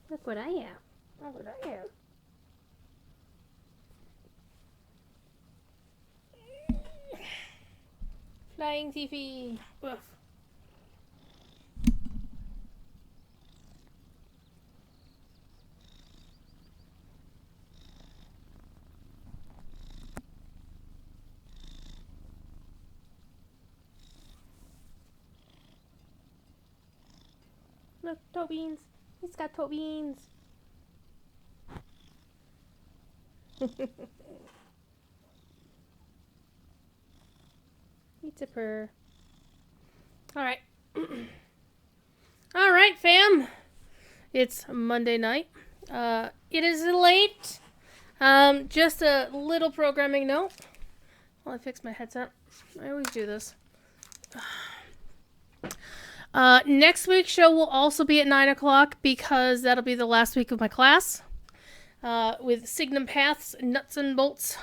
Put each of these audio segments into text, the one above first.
Look what I have. Look what I have. Flying Tiffy. Woof. Look, toe beans. He's got toe beans. It's a purr. Alright. Alright, fam. It's Monday night. It is late. Just a little programming note. While I fix my headset. I always do this. Next week's show will also be at 9 o'clock because that'll be the last week of my class. With Signum Paths, Nuts and Bolts.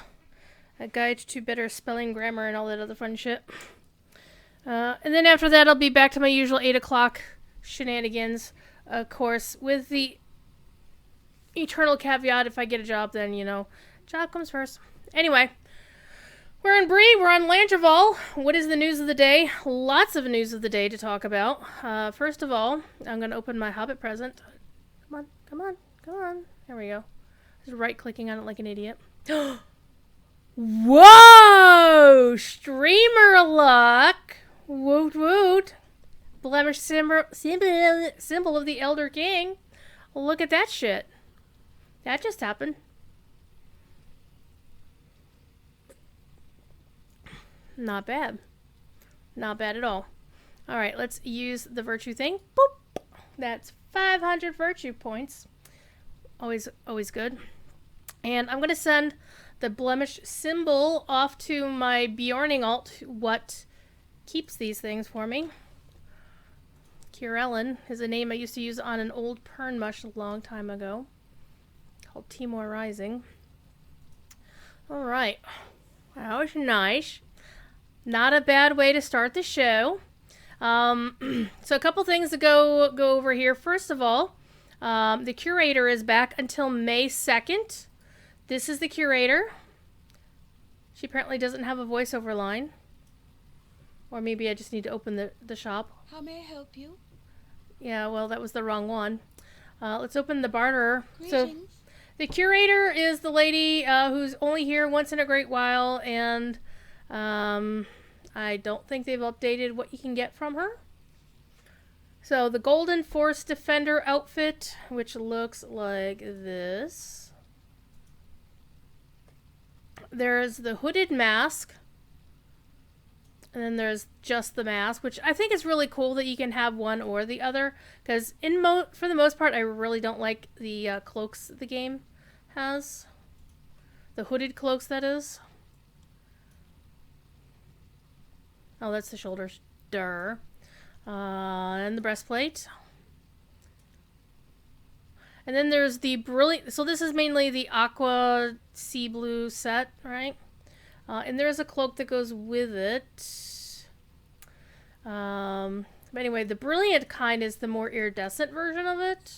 A guide to better spelling, grammar, and all that other fun shit. And then after that, I'll be back to my usual 8 o'clock shenanigans. Of course, with the eternal caveat, if I get a job, then, you know, job comes first. Anyway, we're in Bree, we're on Landreval. What is the news of the day? Lots of news of the day to talk about. First of all, I'm going to open my Hobbit present. Come on, come on, come on. There we go. Just right-clicking on it like an idiot. Whoa! Streamer luck! Woot woot! Blemish symbol of the Elder King. Look at that shit. That just happened. Not bad. Not bad at all. Alright, let's use the virtue thing. Boop! That's 500 virtue points. Always good. And I'm going to send the blemish symbol off to my Bjorning alt, what keeps these things for me. Kirellen is a name I used to use on an old Pernmush a long time ago, called Timor Rising. Alright, that was nice. Not a bad way to start the show. So a couple things to go over here. First of all, the curator is back until May 2nd. This is the curator. She apparently doesn't have a voiceover line. Or maybe I just need to open the shop. How may I help you? Yeah, well, that was the wrong one. Let's open the barter. Greetings. So, the curator is the lady who's only here once in a great while, and I don't think they've updated what you can get from her. So, the Golden Force Defender outfit, which looks like this. There's the hooded mask. And then there's just the mask, which I think is really cool that you can have one or the other. Because for the most part, I really don't like the cloaks the game has. The hooded cloaks, that is. Oh, that's the shoulders. Durr. And the breastplate. And then there's the brilliant... So this is mainly the aqua sea blue set, right? And there's a cloak that goes with it. But anyway, the brilliant kind is the more iridescent version of it.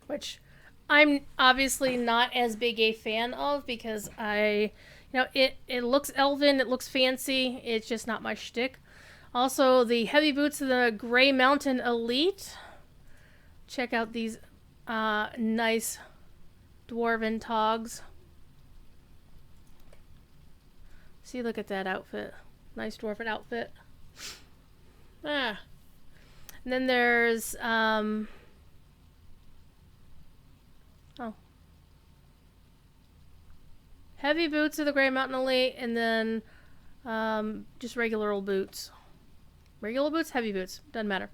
Which I'm obviously not as big a fan of because it looks elven, it looks fancy, it's just not my shtick. Also, the heavy boots of the Grey Mountain Elite. Check out these nice dwarven togs. See, look at that outfit. Nice dwarven outfit. And then there's heavy boots of the Grey Mountain Elite, and then just regular old boots. Regular boots, heavy boots, doesn't matter.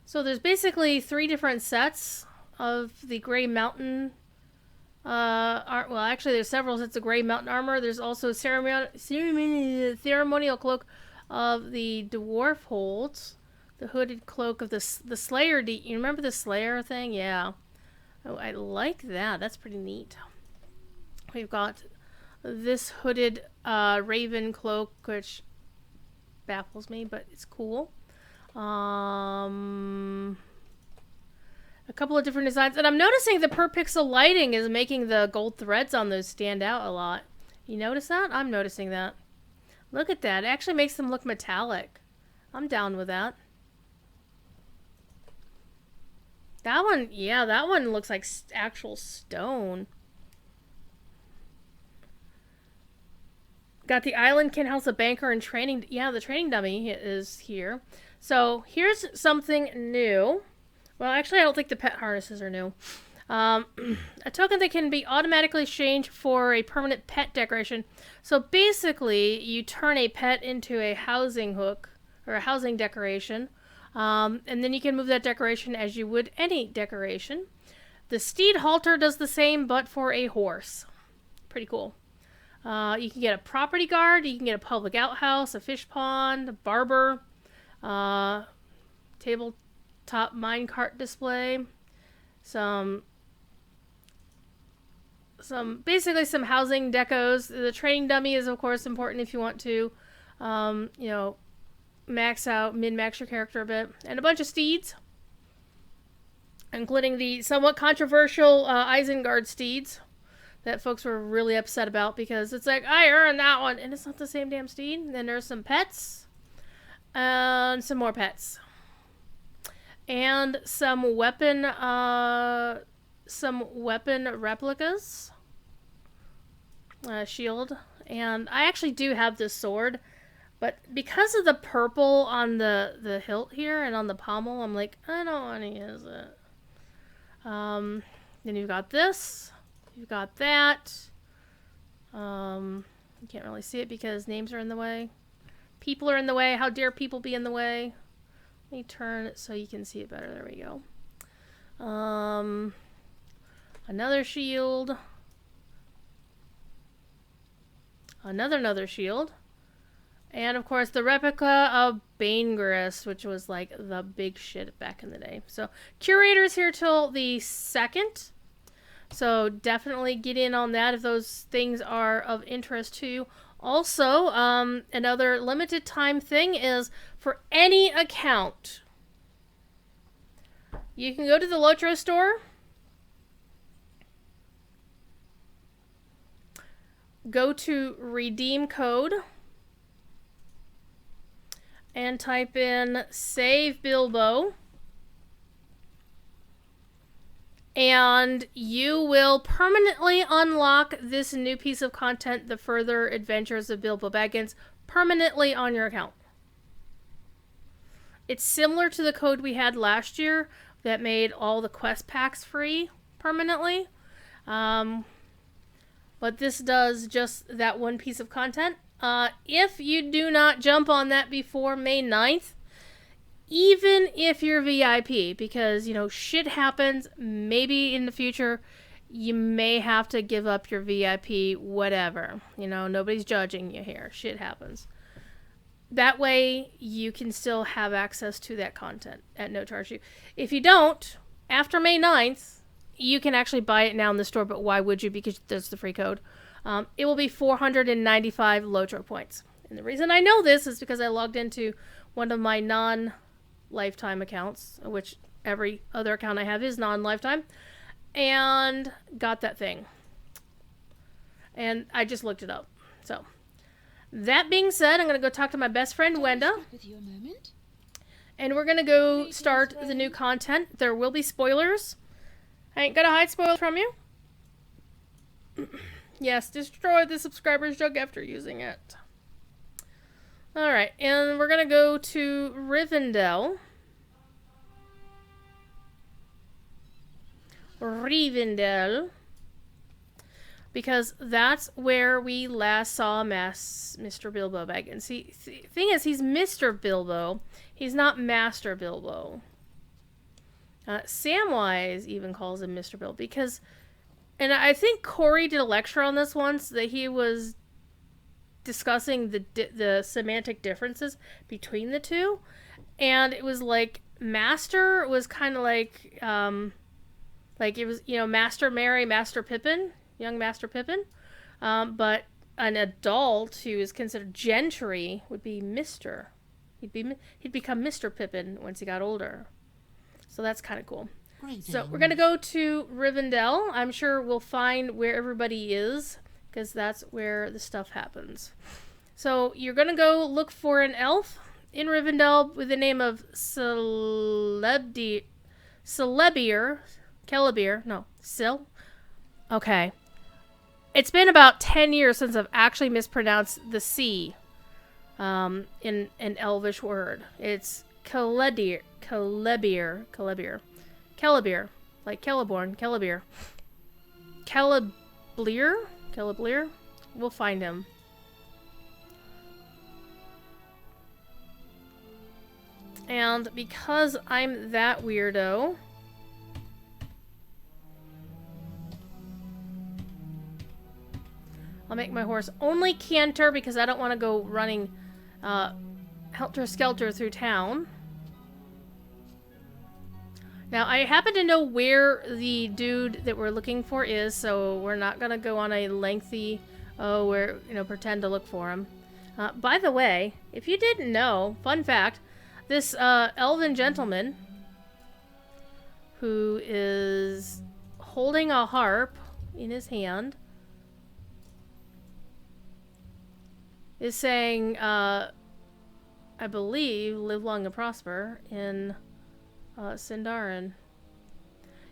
So there's basically 3 different sets of the Grey Mountain. Well, actually, there's several sets of Grey Mountain armor. There's also ceremonial cloak of the dwarf holds, the hooded cloak of the Slayer. You remember the Slayer thing? Yeah. Oh, I like that. That's pretty neat. We've got this hooded Raven Cloak, which baffles me, but it's cool. A couple of different designs. And I'm noticing the per pixel lighting is making the gold threads on those stand out a lot. You notice that? I'm noticing that. Look at that. It actually makes them look metallic. I'm down with that. That one, yeah, that one looks like actual stone. Got the island can house a banker and training. Yeah, the training dummy is here. So here's something new. Well, actually, I don't think the pet harnesses are new. A token that can be automatically changed for a permanent pet decoration. So basically, you turn a pet into a housing hook or a housing decoration. And then you can move that decoration as you would any decoration. The steed halter does the same, but for a horse. Pretty cool. You can get a property guard, you can get a public outhouse, a fish pond, a barber, tabletop minecart display, basically some housing decos. The training dummy is of course important if you want to, min-max your character a bit, and a bunch of steeds, including the somewhat controversial Isengard steeds that folks were really upset about because it's like, I earned that one, and it's not the same damn steed. And then there's some pets, and some more pets, and some weapon replicas, shield, and I actually do have this sword, but because of the purple on the hilt here and on the pommel, I'm like, I don't want to use it. Then you've got this. You've got that. You can't really see it because names are in the way. People are in the way. How dare people be in the way? Let me turn it so you can see it better. There we go. Another shield. Another shield. And of course the replica of Baggins, which was like the big shit back in the day. So Curator's here till the 2nd. So definitely get in on that if those things are of interest to you. Also, another limited time thing is for any account, you can go to the Lotro store, go to redeem code, and type in Save Bilbo. And you will permanently unlock this new piece of content, The Further Adventures of Bilbo Baggins, permanently on your account. It's similar to the code we had last year that made all the quest packs free permanently. But this does just that one piece of content. If you do not jump on that before May 9th, even if you're VIP, because, shit happens, maybe in the future, you may have to give up your VIP, whatever. Nobody's judging you here. Shit happens. That way, you can still have access to that content at no charge to you. If you don't, after May 9th, you can actually buy it now in the store, but why would you? Because there's the free code. It will be 495 Lotro points. And the reason I know this is because I logged into one of my non-lifetime accounts, which every other account I have is non-lifetime, and got that thing. And I just looked it up. So, that being said, I'm going to go talk to my best friend, Wenda. And we're going to go start the new content. There will be spoilers. I ain't going to hide spoilers from you. Yes, destroy the subscriber's jug after using it. Alright, and we're going to go to Rivendell. Because that's where we last saw Mr. Bilbo Baggins. The thing is, he's Mr. Bilbo. He's not Master Bilbo. Samwise even calls him Mr. Bilbo because... And I think Corey did a lecture on this once, that he was discussing the semantic differences between the two. And it was like, Master was kind of like it was, Master Mary, Master Pippin, young Master Pippin. But an adult who is considered gentry would be Mr. He'd become Mr. Pippin once he got older. So that's kind of cool. So we're going to go to Rivendell. I'm sure we'll find where everybody is, because that's where the stuff happens. So you're going to go look for an elf in Rivendell with the name of Celebier. Okay. It's been about 10 years since I've actually mispronounced the C in an Elvish word. It's Celebier, like Celeborn, Celeblier. We'll find him. And because I'm that weirdo, I'll make my horse only canter because I don't want to go running helter-skelter through town. Now, I happen to know where the dude that we're looking for is, so we're not going to go on a lengthy, pretend to look for him. By the way, if you didn't know, fun fact, this elven gentleman who is holding a harp in his hand is saying, I believe, live long and prosper in Sindarin.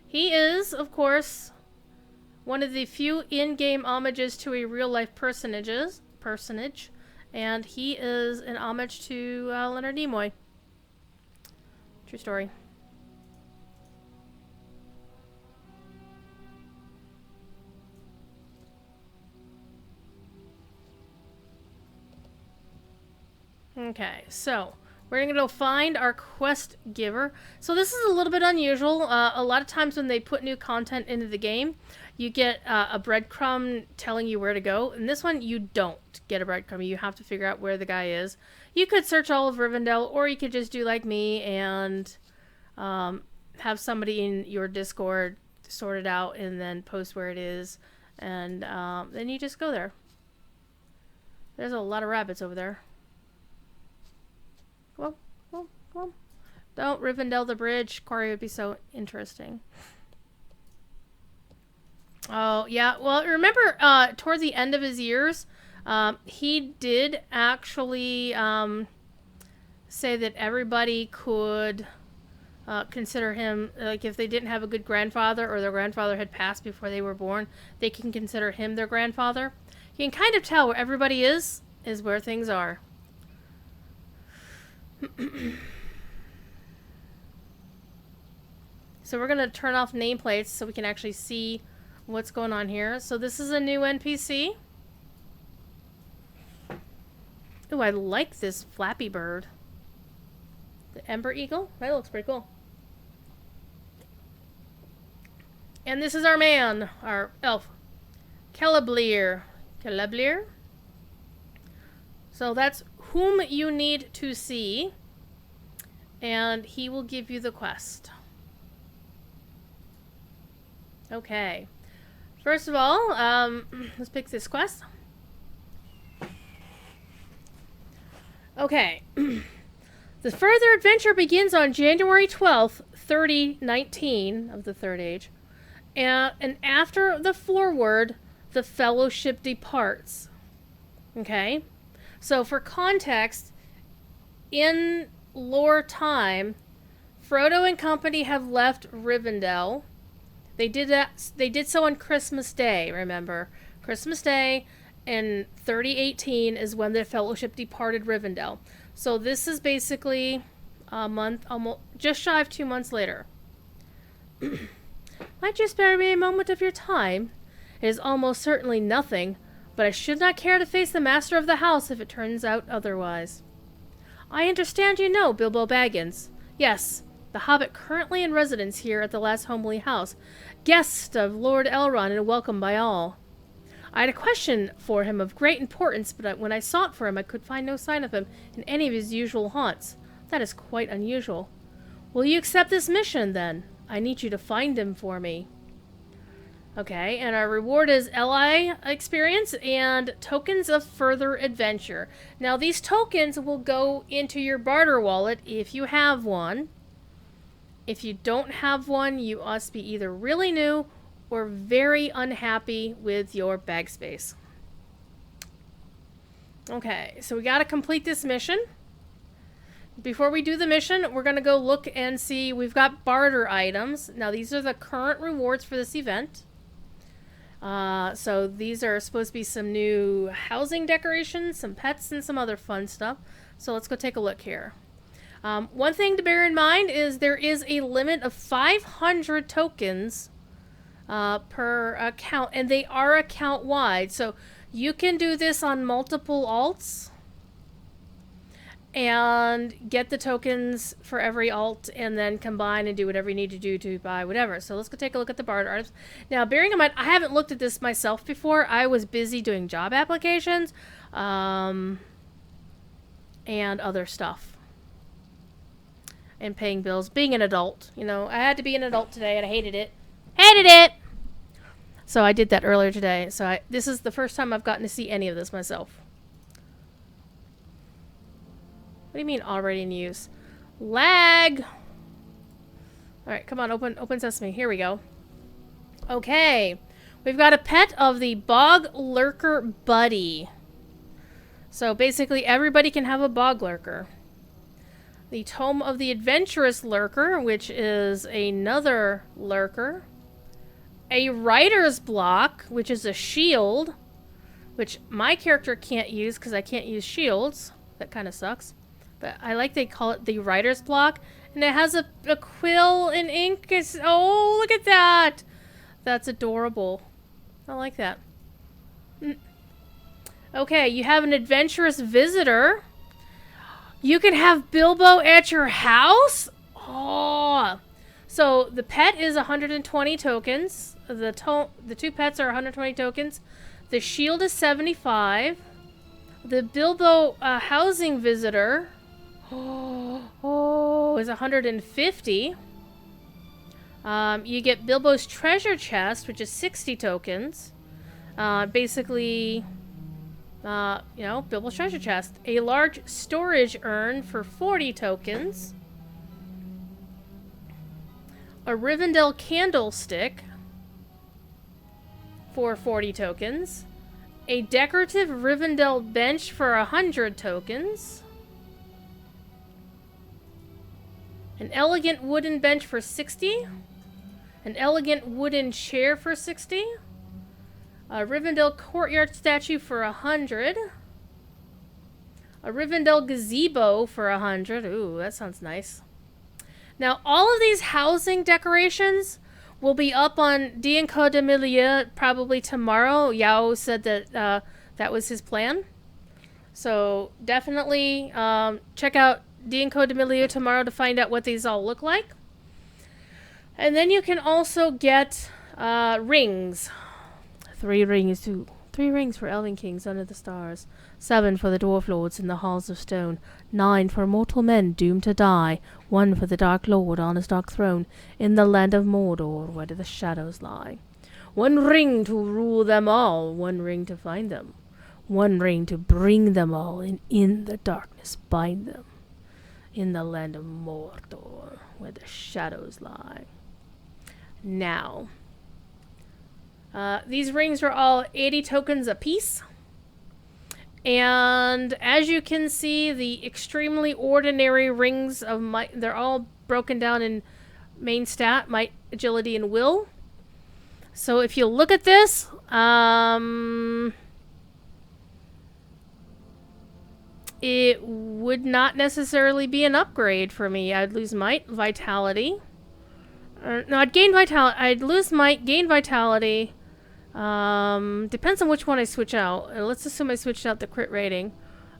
He is, of course, one of the few in-game homages to a real-life personage, and he is an homage to Leonard Nimoy. True story. Okay, so we're going to go find our quest giver. So this is a little bit unusual. A lot of times when they put new content into the game, you get a breadcrumb telling you where to go. In this one, you don't get a breadcrumb. You have to figure out where the guy is. You could search all of Rivendell, or you could just do like me and have somebody in your Discord sort it out and then post where it is. And then you just go there. There's a lot of rabbits over there. Come on. Don't Rivendell the bridge. Quarry would be so interesting. Oh, yeah. Well, remember, toward the end of his years, he did actually say that everybody could consider him, like if they didn't have a good grandfather or their grandfather had passed before they were born, they can consider him their grandfather. You can kind of tell where everybody is where things are. So we're going to turn off nameplates so we can actually see what's going on here. So this is a new NPC. Ooh, I like this Flappy Bird. The Ember Eagle? That looks pretty cool. And this is our man, our elf. Celeblier. So that's whom you need to see, and he will give you the quest. Okay. First of all, let's pick this quest. Okay. The further adventure begins on January 12th, 3019 of the Third Age, and after the foreword, the Fellowship departs. Okay? So for context, in lore time, Frodo and company have left Rivendell. They did so on Christmas Day, remember? Christmas Day in 3018 is when the Fellowship departed Rivendell. So this is basically a month, almost just shy of 2 months later. Might you spare me a moment of your time? It is almost certainly nothing, but I should not care to face the master of the house if it turns out otherwise. I understand you know Bilbo Baggins. Yes, the hobbit currently in residence here at the last homely house, guest of Lord Elrond and welcome by all. I had a question for him of great importance, but when I sought for him, I could find no sign of him in any of his usual haunts. That is quite unusual. Will you accept this mission, then? I need you to find him for me. Okay, and our reward is LI experience and tokens of further adventure. Now, these tokens will go into your barter wallet if you have one. If you don't have one, you must be either really new or very unhappy with your bag space. Okay, so we got to complete this mission. Before we do the mission, we're going to go look and see. We've got barter items. Now, these are the current rewards for this event. So these are supposed to be some new housing decorations, some pets, and some other fun stuff. So let's go take a look here. One thing to bear in mind is there is a limit of 500 tokens per account, and they are account-wide. So you can do this on multiple alts and get the tokens for every alt and then combine and do whatever you need to do to buy whatever. So let's go take a look at the barter items. Now, bearing in mind, I haven't looked at this myself before. I was busy doing job applications and other stuff. And paying bills. Being an adult. You know, I had to be an adult today and I hated it. Hated it! So I did that earlier today. So this is the first time I've gotten to see any of this myself. What do you mean already in use? Lag! Alright, come on, open sesame. Here we go. Okay. We've got a pet of the Bog Lurker Buddy. So basically everybody can have a Bog Lurker. The Tome of the Adventurous Lurker, which is another lurker. A Rider's Block, which is a shield, which my character can't use because I can't use shields. That kind of sucks. But I like they call it the Writer's Block. And it has a quill and ink. Oh, look at that. That's adorable. I like that. Okay, you have an Adventurous Visitor. You can have Bilbo at your house? Oh. So the pet is 120 tokens. The two pets are 120 tokens. The shield is 75. The Bilbo housing visitor... is 150. You get Bilbo's treasure chest, which is 60 tokens. Basically, you know, Bilbo's treasure chest. A large storage urn for 40 tokens. A Rivendell candlestick for 40 tokens. A decorative Rivendell bench for 100 tokens. An elegant wooden bench for 60. An elegant wooden chair for 60. A Rivendell courtyard statue for 100. A Rivendell gazebo for 100. Ooh, that sounds nice. Now, all of these housing decorations will be up on D&Co de Milieu probably tomorrow. Yao said that that was his plan. So definitely check out D&Co de Milieu tomorrow to find out what these all look like. And then you can also get rings. 3 rings too. 3 rings for Elven Kings under the stars. 7 for the Dwarf Lords in the halls of stone. 9 for mortal men doomed to die. 1 for the Dark Lord on his dark throne in the land of Mordor where the shadows lie. 1 ring to rule them all. 1 ring to find them. 1 ring to bring them all, and in the darkness bind them. In the land of Mordor where the shadows lie. Now, these rings are all 80 tokens apiece. And as you can see, the extremely ordinary rings of might, they're all broken down in main stat, might, agility, and will. So if you look at this, it would not necessarily be an upgrade for me. I'd lose might, vitality. No, I'd gain vitality. I'd lose might, gain vitality. Depends on which one I switch out. Let's assume I switched out the crit rating.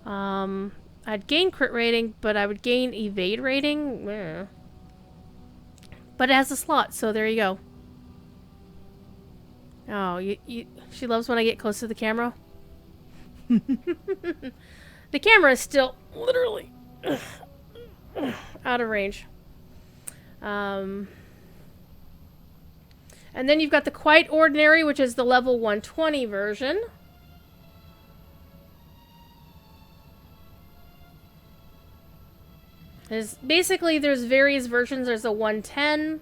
I'd gain crit rating, but I would gain evade rating. But it has a slot, so there you go. Oh, she loves when I get close to the camera. The camera is still literally out of range. And then you've got the Quite Ordinary, which is the level 120 version. There's various versions. There's a 110.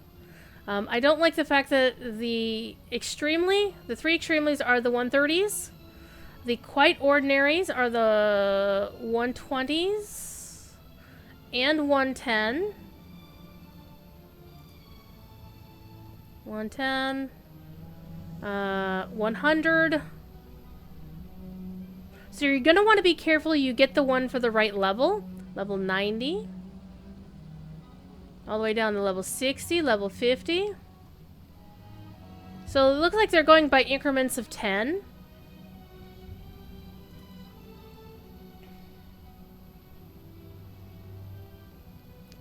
I don't like the fact that the three Extremelies are the 130s. The Quite Ordinaries are the 120s and 110. 110. 100. So you're going to want to be careful you get the one for the right level. Level 90. All the way down to level 60, level 50. So it looks like they're going by increments of 10.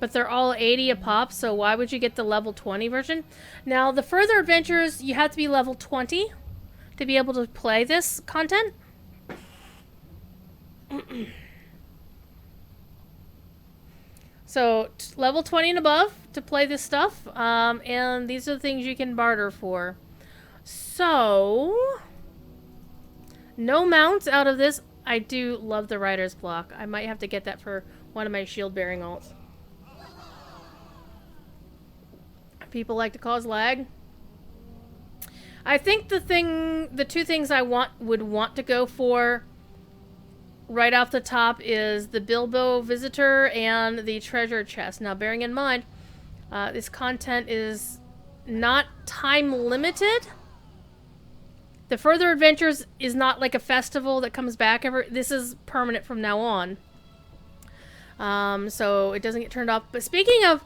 But they're all 80 a pop, so why would you get the level 20 version? Now, the further adventures, you have to be level 20 to be able to play this content. So, level 20 and above to play this stuff. And these are the things you can barter for. So, no mounts out of this. I do love the Rider's Block. I might have to get that for one of my shield-bearing alts. People like to cause lag. I think the two things I would want to go for right off the top is the Bilbo Visitor and the Treasure Chest. Now, bearing in mind, this content is not time limited. The Further Adventures is not like a festival that comes back this is permanent from now on. So it doesn't get turned off. But speaking of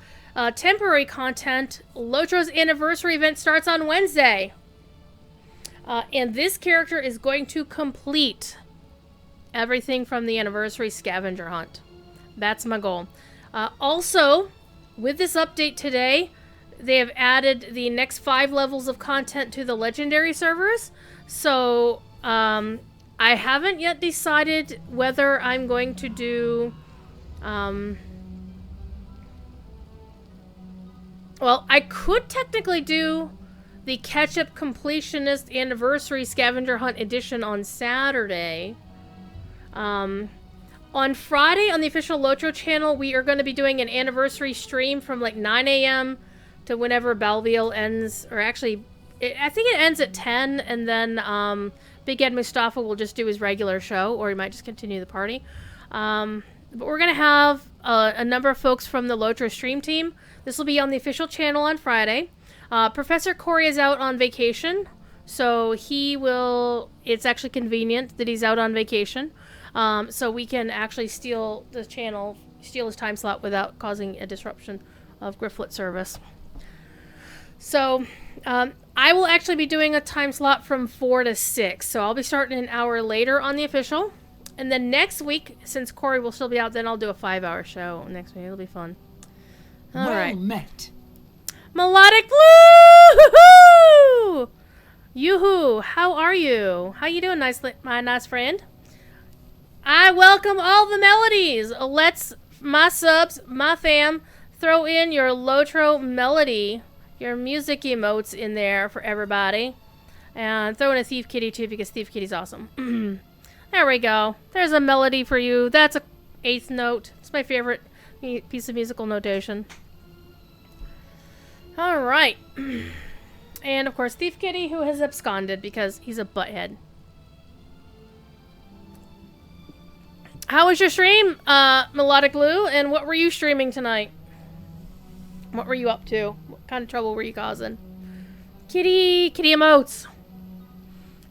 temporary content, Lotro's anniversary event starts on Wednesday. And this character is going to complete everything from the anniversary scavenger hunt. That's my goal. Also, with this update today, they have added the next 5 levels of content to the legendary servers. So, I haven't yet decided whether I'm going to do... well, I could technically do the Ketchup Completionist Anniversary Scavenger Hunt Edition on Saturday. On Friday, on the official Lotro channel, we are going to be doing an anniversary stream from like 9 a.m. to whenever Balviel ends, or actually, I think it ends at 10, and then Big Ed Mustafa will just do his regular show, or he might just continue the party. But we're going to have a number of folks from the Lotro stream team. This will be on the official channel on Friday. Professor Corey is out on vacation, so it's actually convenient that he's out on vacation. So we can actually steal his time slot without causing a disruption of Grifflet service. So, I will actually be doing a time slot from 4 to 6, so I'll be starting an hour later on the official. And then next week, since Corey will still be out, then I'll do a 5-hour show next week. It'll be fun. All right. Well met. Melodic Blue! Hoo-hoo! Yoo-hoo! How are you? How you doing, my nice friend? I welcome all the melodies. Let's, my subs, my fam, throw in your Lotro melody, your music emotes in there for everybody. And throw in a Thief Kitty too, because Thief Kitty's awesome. There we go. There's a melody for you. That's a 8th note. It's my favorite piece of musical notation. Alright. And of course, Thief Kitty, who has absconded because he's a butthead. How was your stream, Melodic Blue? And what were you streaming tonight? What were you up to? What kind of trouble were you causing? Kitty emotes.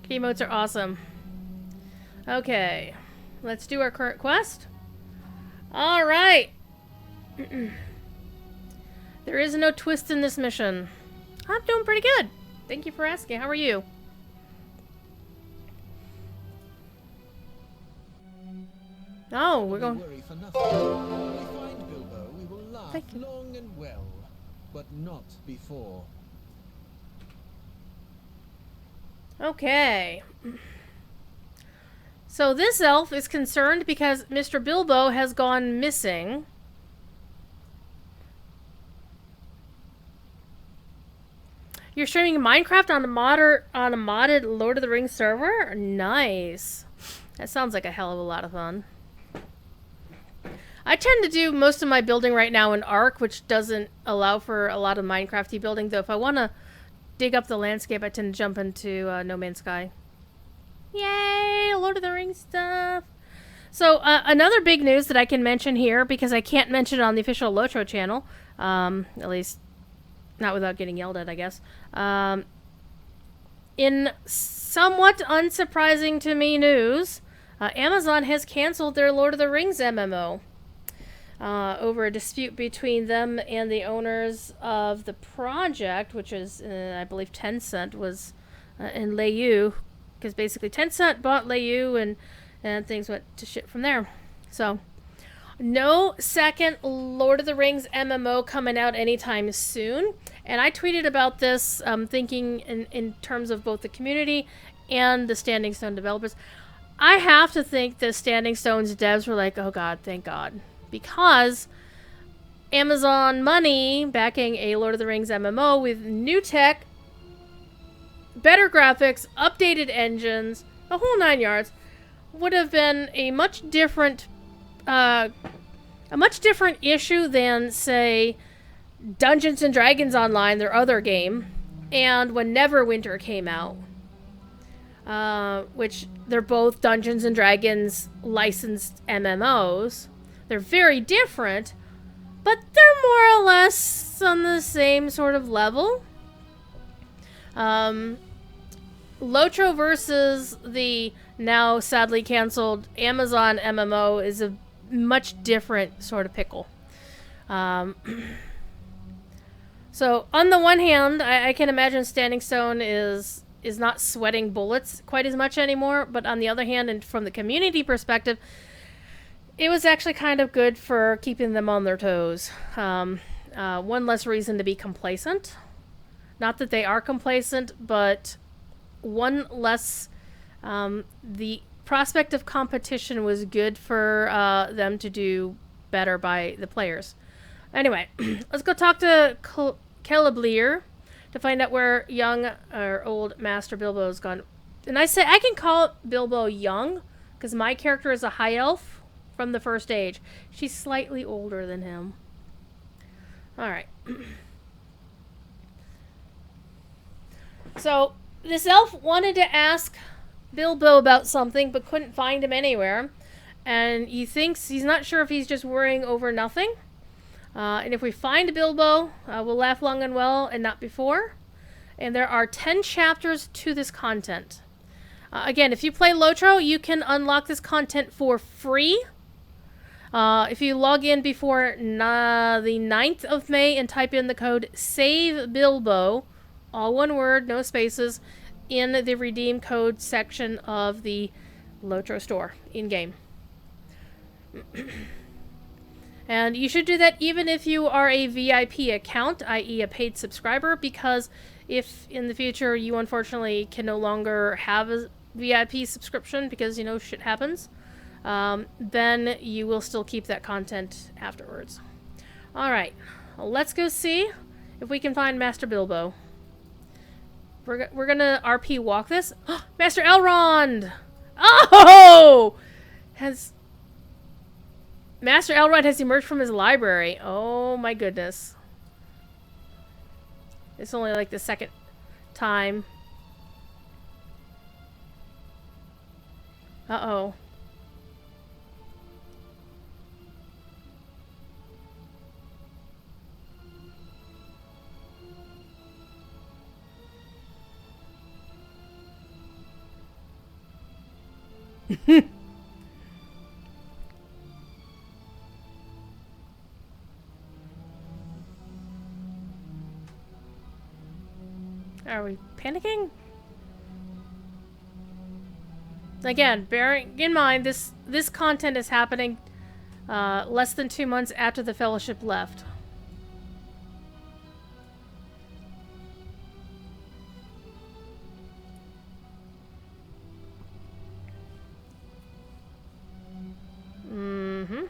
Kitty emotes are awesome. Okay. Let's do our current quest. Alright. There is no twist in this mission. I'm doing pretty good. Thank you for asking. How are you? Oh, we're going... Worry for nothing. When we find Bilbo, we will laugh Thank you. long and well, but not before. Okay. So this elf is concerned because Mr. Bilbo has gone missing. You're streaming Minecraft on a modded Lord of the Rings server? Nice. That sounds like a hell of a lot of fun. I tend to do most of my building right now in Ark, which doesn't allow for a lot of Minecrafty building. Though if I want to dig up the landscape, I tend to jump into No Man's Sky. Yay! Lord of the Rings stuff. So another big news that I can mention here, because I can't mention it on the official Lotro channel, at least not without getting yelled at, I guess. In somewhat unsurprising to me news, Amazon has canceled their Lord of the Rings MMO over a dispute between them and the owners of the project, which is, I believe, Tencent was in Leiyu, because basically Tencent bought Leiyu and things went to shit from there. So, no second Lord of the Rings MMO coming out anytime soon. And I tweeted about this, thinking in terms of both the community and the Standing Stone developers. I have to think the Standing Stone's devs were like, oh god, thank god. Because Amazon money backing a Lord of the Rings MMO with new tech, better graphics, updated engines, the whole 9 yards, would have been a much different issue than, say, Dungeons and Dragons Online, their other game, and when Neverwinter came out, which they're both Dungeons and Dragons licensed MMOs. They're very different, but they're more or less on the same sort of level. Lotro versus the now sadly canceled Amazon MMO is a much different sort of pickle. So on the one hand, I can imagine Standing Stone is not sweating bullets quite as much anymore, but on the other hand, and from the community perspective, it was actually kind of good for keeping them on their toes. One less reason to be complacent. Not that they are complacent, but one less... the prospect of competition was good for them to do better by the players. Anyway, let's go talk to Celebrier to find out where young or old Master Bilbo's gone. And I say I can call Bilbo young because my character is a high elf from the first age. She's slightly older than him. Alright. So, this elf wanted to ask Bilbo about something but couldn't find him anywhere. And he's not sure if he's just worrying over nothing. And if we find Bilbo, we'll laugh long and well and not before. And there are 10 chapters to this content. Again, if you play Lotro, you can unlock this content for free. If you log in before the 9th of May and type in the code SAVEBILBO, all one word, no spaces, in the redeem code section of the Lotro store in-game. And you should do that even if you are a VIP account, i.e. a paid subscriber, because if in the future you unfortunately can no longer have a VIP subscription because, you know, shit happens, then you will still keep that content afterwards. Alright, let's go see if we can find Master Bilbo. We're gonna RP walk this. Master Elrond! Oh! Master Elrond has emerged from his library. Oh my goodness. It's only like the second time. Uh-oh. Are we panicking? Again, bearing in mind this content is happening less than 2 months after the Fellowship left. Mm-hmm.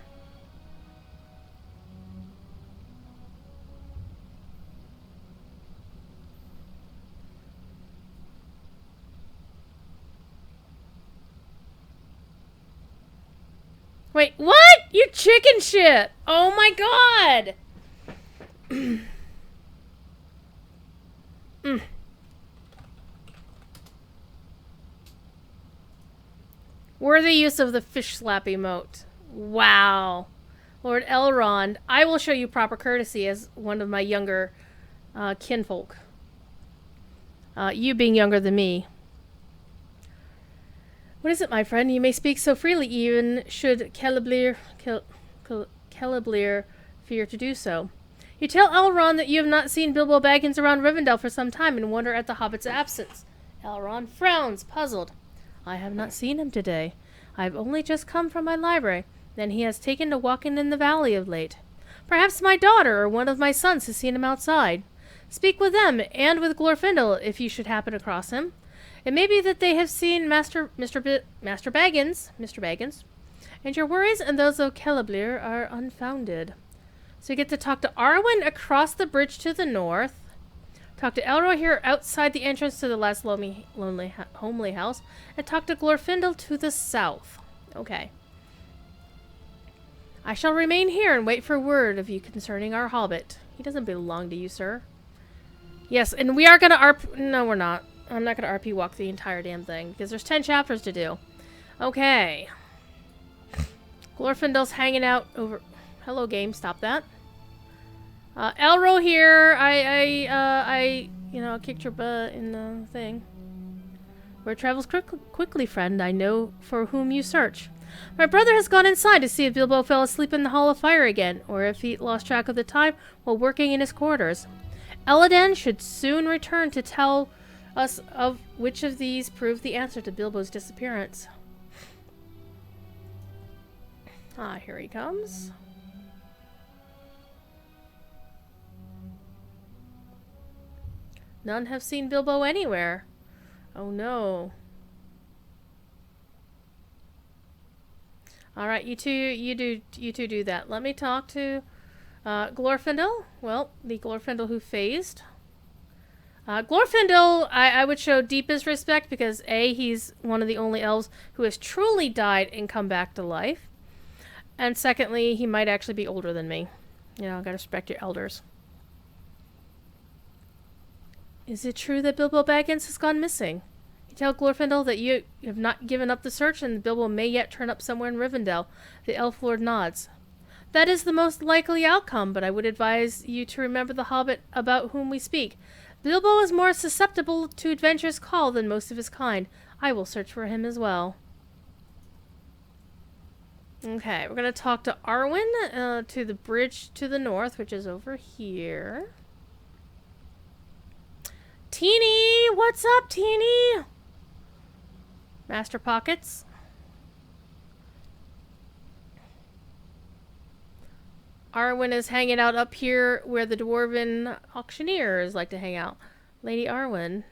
Wait, what? You chicken shit! Oh my god! Worthy use of the fish slap emote. Wow. Lord Elrond, I will show you proper courtesy as one of my younger kinfolk. You being younger than me. What is it, my friend? You may speak so freely, even should Celebrier fear to do so. You tell Elrond that you have not seen Bilbo Baggins around Rivendell for some time and wonder at the hobbit's absence. Elrond frowns, puzzled. I have not seen him today. I have only just come from my library. Then he has taken to walking in the valley of late. Perhaps my daughter or one of my sons has seen him outside. Speak with them and with Glorfindel if you should happen across him. It may be that they have seen Mr. Baggins, and your worries and those of Celebrier are unfounded. So you get to talk to Arwen across the bridge to the north, talk to Elroy here outside the entrance to the last homely house, and talk to Glorfindel to the south. Okay. I shall remain here and wait for word of you concerning our hobbit. He doesn't belong to you, sir. Yes, and we are going to RP... No, we're not. I'm not going to RP walk the entire damn thing, because there's 10 chapters to do. Okay. Glorfindel's hanging out over... Hello, game. Stop that. Elro here. I kicked your butt in the thing. Where travels quickly, friend. I know for whom you search. My brother has gone inside to see if Bilbo fell asleep in the Hall of Fire again, or if he lost track of the time while working in his quarters. Elladan should soon return to tell us of which of these proved the answer to Bilbo's disappearance. Ah, here he comes. None have seen Bilbo anywhere. Oh no. Alright, you two do that. Let me talk to Glorfindel. Well, the Glorfindel who phased. Glorfindel, I would show deepest respect because A, he's one of the only elves who has truly died and come back to life. And secondly, he might actually be older than me. You know, gotta respect your elders. Is it true that Bilbo Baggins has gone missing? You tell Glorfindel that you have not given up the search and Bilbo may yet turn up somewhere in Rivendell. The Elf Lord nods. That is the most likely outcome, but I would advise you to remember the hobbit about whom we speak. Bilbo is more susceptible to adventure's call than most of his kind. I will search for him as well. Okay, we're going to talk to Arwen to the bridge to the north, which is over here. Teeny! What's up, Teeny? Master Pockets. Arwen is hanging out up here where the dwarven auctioneers like to hang out. Lady Arwen.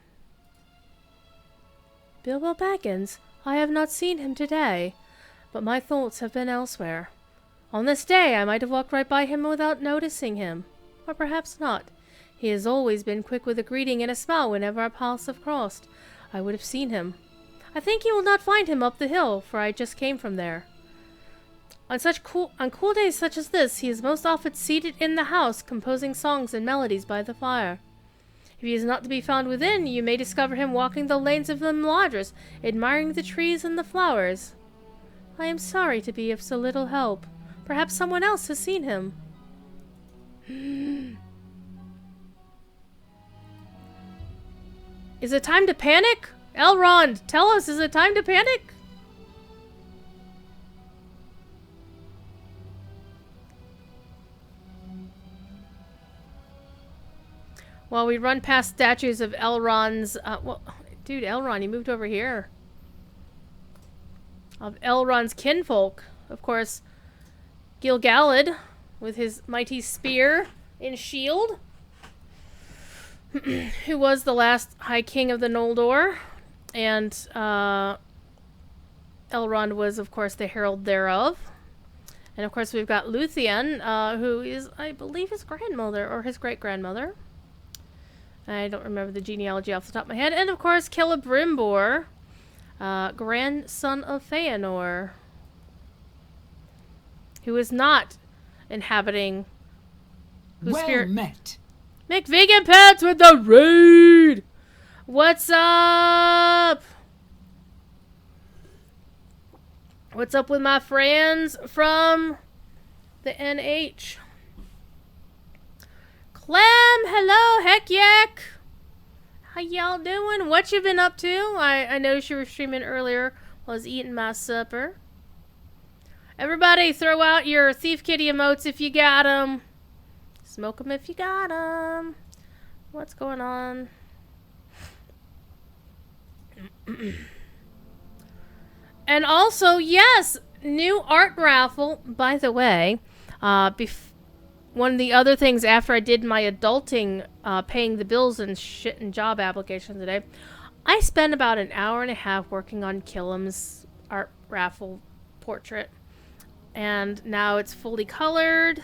Bilbo Baggins. I have not seen him today, but my thoughts have been elsewhere. On this day, I might have walked right by him without noticing him. Or perhaps not. He has always been quick with a greeting and a smile whenever our paths have crossed. I would have seen him. I think you will not find him up the hill, for I just came from there. On cool days such as this, he is most often seated in the house, composing songs and melodies by the fire. If he is not to be found within, you may discover him walking the lanes of the Meladris, admiring the trees and the flowers. I am sorry to be of so little help. Perhaps someone else has seen him. Is it time to panic? Elrond, tell us, is it time to panic? While we run past statues of Elrond's... well, dude, Elrond, you moved over here. Of Elrond's kinfolk. Of course, Gil-galad, with his mighty spear and shield. Who was the last High King of the Noldor. And, Elrond was, of course, the herald thereof. And, of course, we've got Luthien, who is, I believe, his grandmother, or his great-grandmother. I don't remember the genealogy off the top of my head. And, of course, Celebrimbor, grandson of Feanor. who is not inhabiting... Well met. McVegan Pets with the raid! What's up? What's up with my friends from the NH? Clem, hello, heck yak. How y'all doing? What you been up to? I noticed you were streaming earlier while I was eating my supper. Everybody throw out your Thief Kitty emotes if you got them. Smoke them if you got them. What's going on? And also, yes, new art raffle. By the way, one of the other things after I did my adulting, paying the bills and shit and job application today, I spent about an hour and a half working on Killam's art raffle portrait. And now it's fully colored.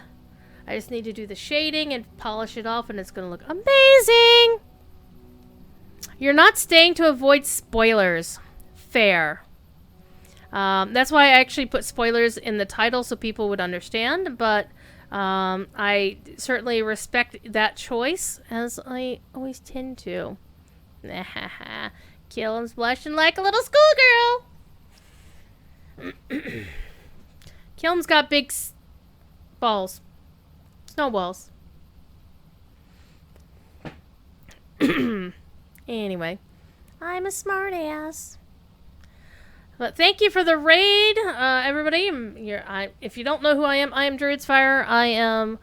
I just need to do the shading and polish it off and it's going to look amazing. You're not staying to avoid spoilers. Fair. That's why I actually put spoilers in the title so people would understand, but I certainly respect that choice, as I always tend to. Killam's blushing like a little schoolgirl. Killam's got big balls. Snowballs. Anyway, I'm a smartass. But thank you for the raid, everybody. If you don't know who I am Druid's Fire. I am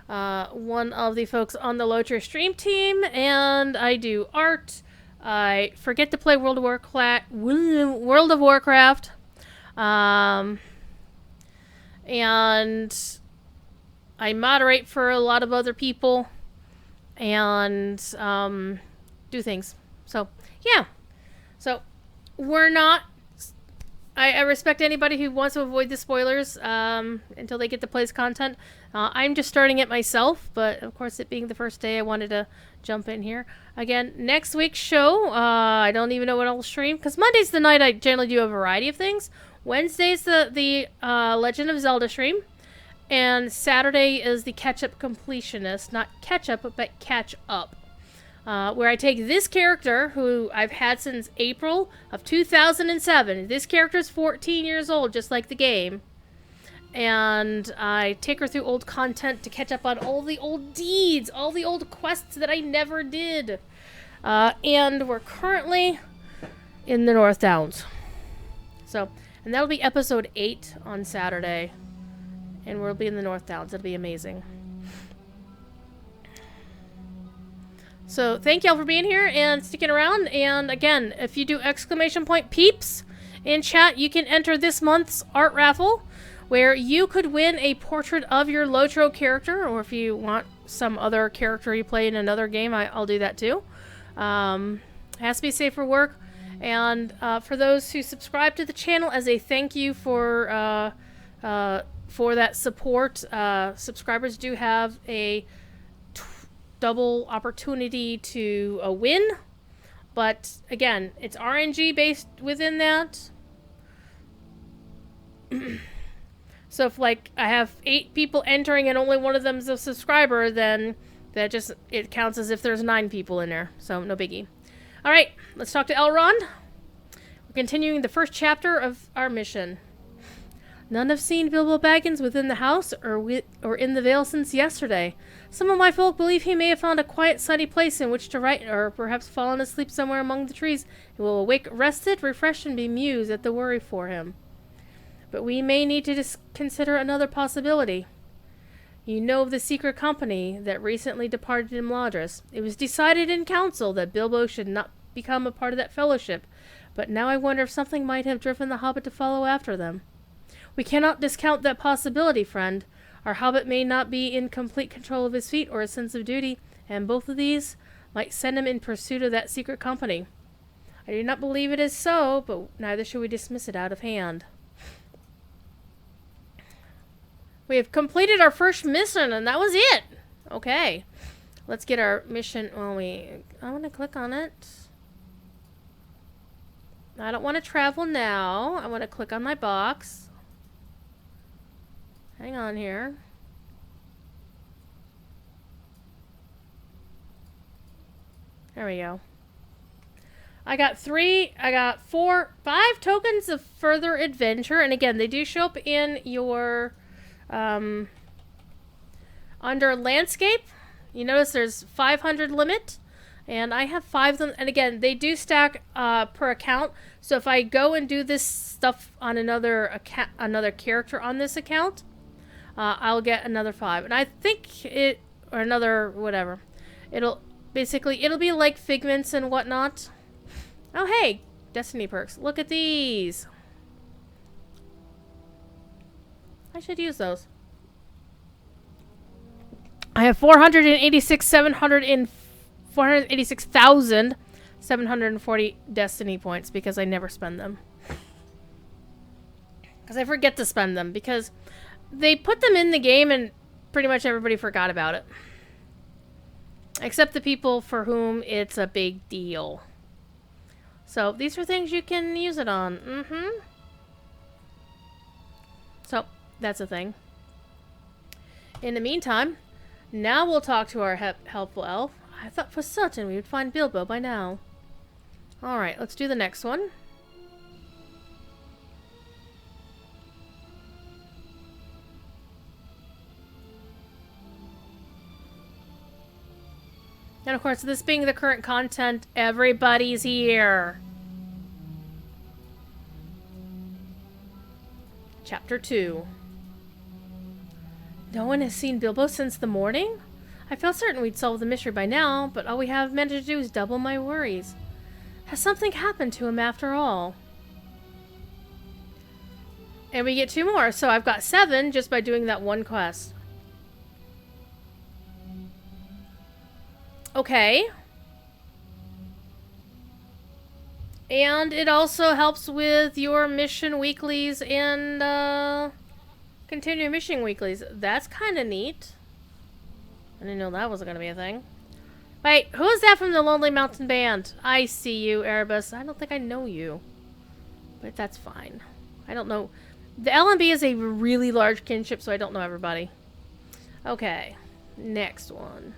one of the folks on the Locher stream team, and I do art. I forget to play World of Warcraft. And I moderate for a lot of other people, and do things. So, yeah. So, we're not... I respect anybody who wants to avoid the spoilers until they get to play content. I'm just starting it myself, but of course, it being the first day, I wanted to jump in here. Again, next week's show, I don't even know what I'll stream, because Monday's the night I generally do a variety of things. Wednesday's the Legend of Zelda stream, and Saturday is the Catch-Up Completionist, not catch-up, but catch-up. Where I take this character, who I've had since April of 2007. This character's 14 years old, just like the game. And I take her through old content to catch up on all the old deeds, all the old quests that I never did. And we're currently in the North Downs. And that'll be episode 8 on Saturday. And we'll be in the North Downs. It'll be amazing. So thank y'all for being here and sticking around. And again, if you do exclamation point peeps in chat, you can enter this month's art raffle, where you could win a portrait of your Lotro character, or if you want some other character you play in another game, I'll do that too. It has to be safe for work. And for those who subscribe to the channel, as a thank you for that support, subscribers do have a double opportunity to win, but again, it's RNG based within that. So if I have 8 people entering and only one of them is a subscriber, then it counts as if there's 9 people in there, so no biggie. All right, let's talk to Elrond. We're continuing the first chapter of our mission. None have seen Bilbo Baggins within the house or in the Vale since yesterday. Some of my folk believe he may have found a quiet, sunny place in which to write, or perhaps fallen asleep somewhere among the trees, and will awake rested, refreshed, and bemused at the worry for him. But we may need to consider another possibility. You know of the secret company that recently departed in Mladris. It was decided in council that Bilbo should not become a part of that fellowship, but now I wonder if something might have driven the hobbit to follow after them. We cannot discount that possibility, friend. Our hobbit may not be in complete control of his feet or his sense of duty, and both of these might send him in pursuit of that secret company. I do not believe it is so, but neither should we dismiss it out of hand. We have completed our first mission, and that was it. Okay. Let's get our mission. I want to click on it. I don't want to travel now. I want to click on my box. Hang on here. There we go. I got 5 tokens of further adventure. And again, they do show up in your, under landscape. You notice there's 500 limit. And I have 5 of them. And again, they do stack per account. So if I go and do this stuff on another character on this account, I'll get another 5. And I think or another, whatever. It'll be like figments and whatnot. Oh, hey, Destiny perks. Look at these. I should use those. I have 486,740 Destiny points because I never spend them. Because I forget to spend them because they put them in the game and pretty much everybody forgot about it. Except the people for whom it's a big deal. So, these are things you can use it on. So, that's a thing. In the meantime, now we'll talk to our helpful elf. I thought for certain we would find Bilbo by now. Alright, let's do the next one. And of course, this being the current content, everybody's here. Chapter 2. No one has seen Bilbo since the morning? I felt certain we'd solve the mystery by now, but all we have managed to do is double my worries. Has something happened to him after all? And we get 2 more, so I've got 7 just by doing that one quest. Okay. And it also helps with your mission weeklies and continuing mission weeklies. That's kind of neat. I didn't know that was going to be a thing. Wait, who is that from the Lonely Mountain Band? I see you, Erebus. I don't think I know you. But that's fine. I don't know. The LMB is a really large kinship, so I don't know everybody. Okay. Next one.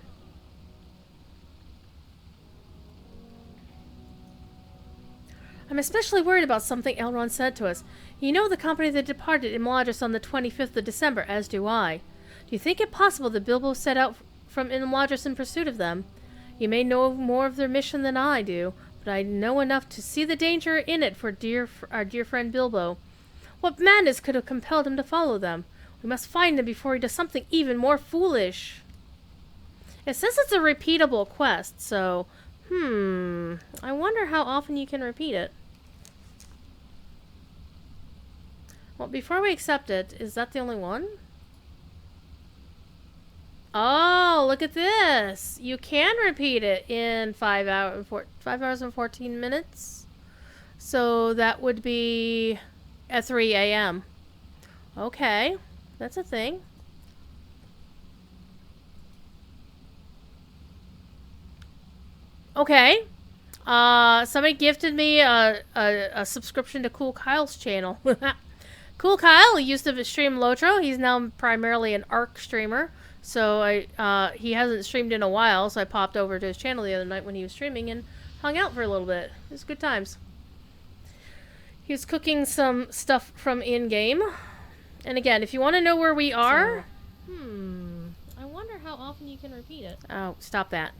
I'm especially worried about something Elrond said to us. You know the company that departed Imladris on the 25th of December, as do I. Do you think it possible that Bilbo set out from Imladris in pursuit of them? You may know more of their mission than I do, but I know enough to see the danger in it for our dear friend Bilbo. What madness could have compelled him to follow them? We must find him before he does something even more foolish. It says it's a repeatable quest, so... I wonder how often you can repeat it. Well, before we accept it, is that the only one? Oh, look at this! You can repeat it in 5 hours and 14 minutes. So that would be at 3 a.m. Okay, that's a thing. Okay. Somebody gifted me a subscription to Cool Kyle's channel. Cool Kyle used to stream Lotro. He's now primarily an ARC streamer. So he hasn't streamed in a while, so I popped over to his channel the other night when he was streaming and hung out for a little bit. It was good times. He was cooking some stuff from in-game. And again, if you want to know where we are... I wonder how often you can repeat it. Oh, stop that.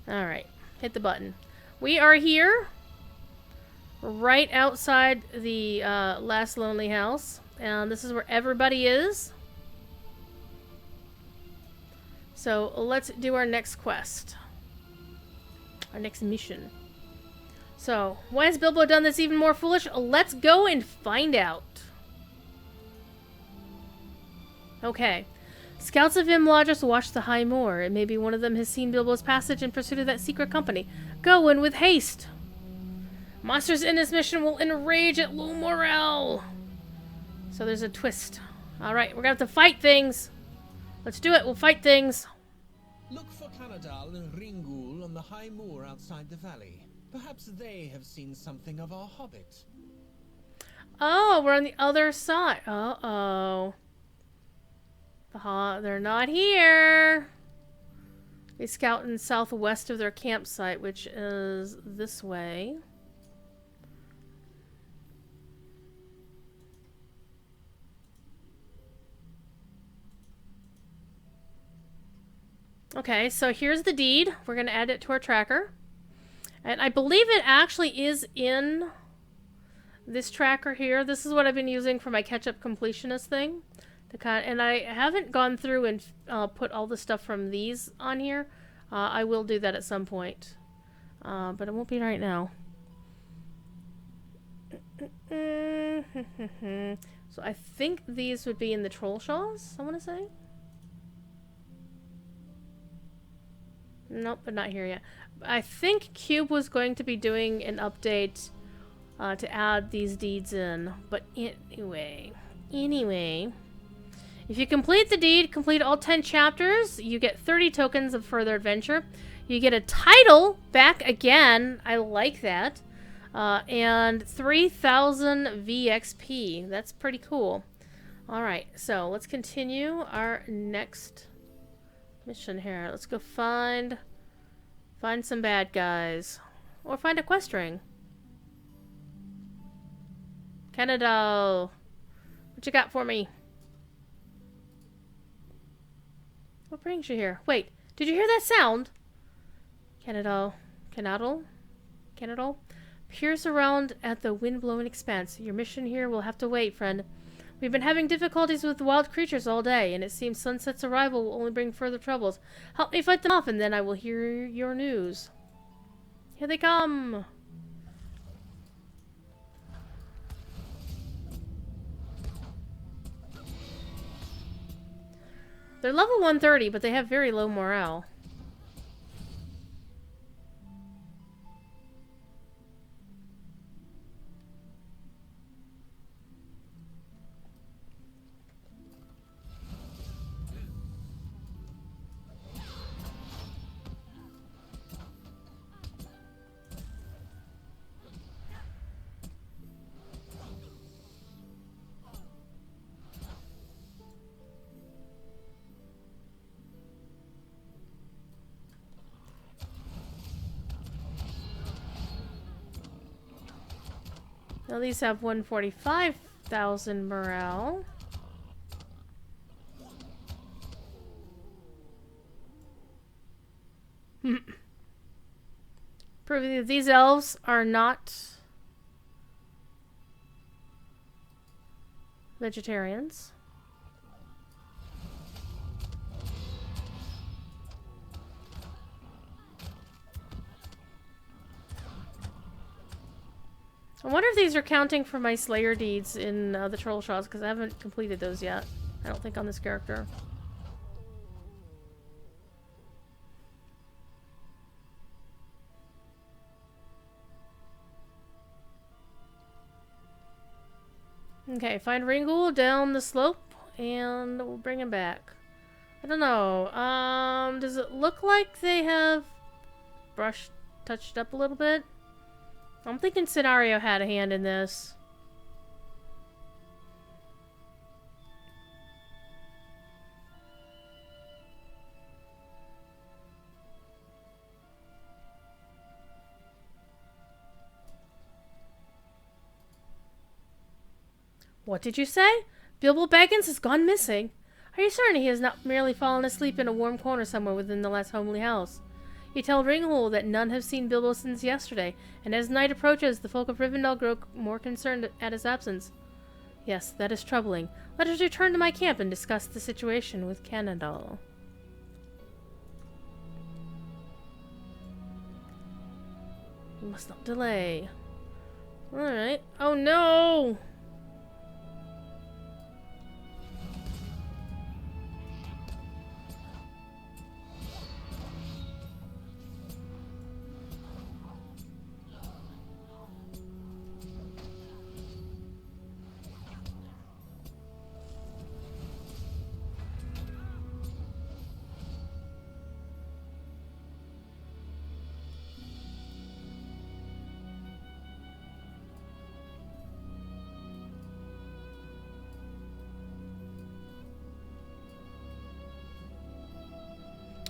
Alright, hit the button. We are here, right outside the last lonely house. And this is where everybody is. So let's do our next quest. Our next mission. So, why has Bilbo done this even more foolish? Let's go and find out. Okay. Scouts of Imladris watch the high moor, and maybe one of them has seen Bilbo's passage in pursuit of that secret company. Go and with haste! Monsters in this mission will enrage at low morale! So there's a twist. Alright, we're gonna have to fight things! Let's do it, we'll fight things! Look for Canadal and Ringul on the high moor outside the valley. Perhaps they have seen something of our hobbit. Oh, we're on the other side. Uh-oh. They're not here. They scout in southwest of their campsite, which is this way. Okay, so here's the deed. We're going to add it to our tracker. And I believe it actually is in this tracker here. This is what I've been using for my catch-up completionist thing. And I haven't gone through and put all the stuff from these on here. I will do that at some point. But it won't be right now. So I think these would be in the troll shaws, I want to say. Nope, but not here yet. I think Cube was going to be doing an update to add these deeds in. But anyway. If you complete the deed, complete all 10 chapters, you get 30 tokens of further adventure. You get a title back again. I like that. And 3,000 VXP. That's pretty cool. Alright, so let's continue our next mission here. Let's go find some bad guys. Or find a quest ring. Canada. What you got for me? What brings you here? Wait, did you hear that sound? Canada. Peers around at the wind-blown expanse. Your mission here will have to wait, friend. We've been having difficulties with wild creatures all day, and it seems Sunset's arrival will only bring further troubles. Help me fight them off, and then I will hear your news. Here they come! They're level 130, but they have very low morale. Now these have 145,000 morale. Proving that these elves are not vegetarians. I wonder if these are counting for my Slayer deeds in the Troll Shaws, because I haven't completed those yet. I don't think on this character. Okay, find Ringul down the slope, and we'll bring him back. I don't know. Does it look like they have touched up a little bit? I'm thinking Scenario had a hand in this. What did you say? Bilbo Baggins has gone missing. Are you certain he has not merely fallen asleep in a warm corner somewhere within the last homely house? You tell Ringhole that none have seen Bilbo since yesterday, and as night approaches, the folk of Rivendell grow more concerned at his absence. Yes, that is troubling. Let us return to my camp and discuss the situation with Canadal. We must not delay. Alright. Oh no!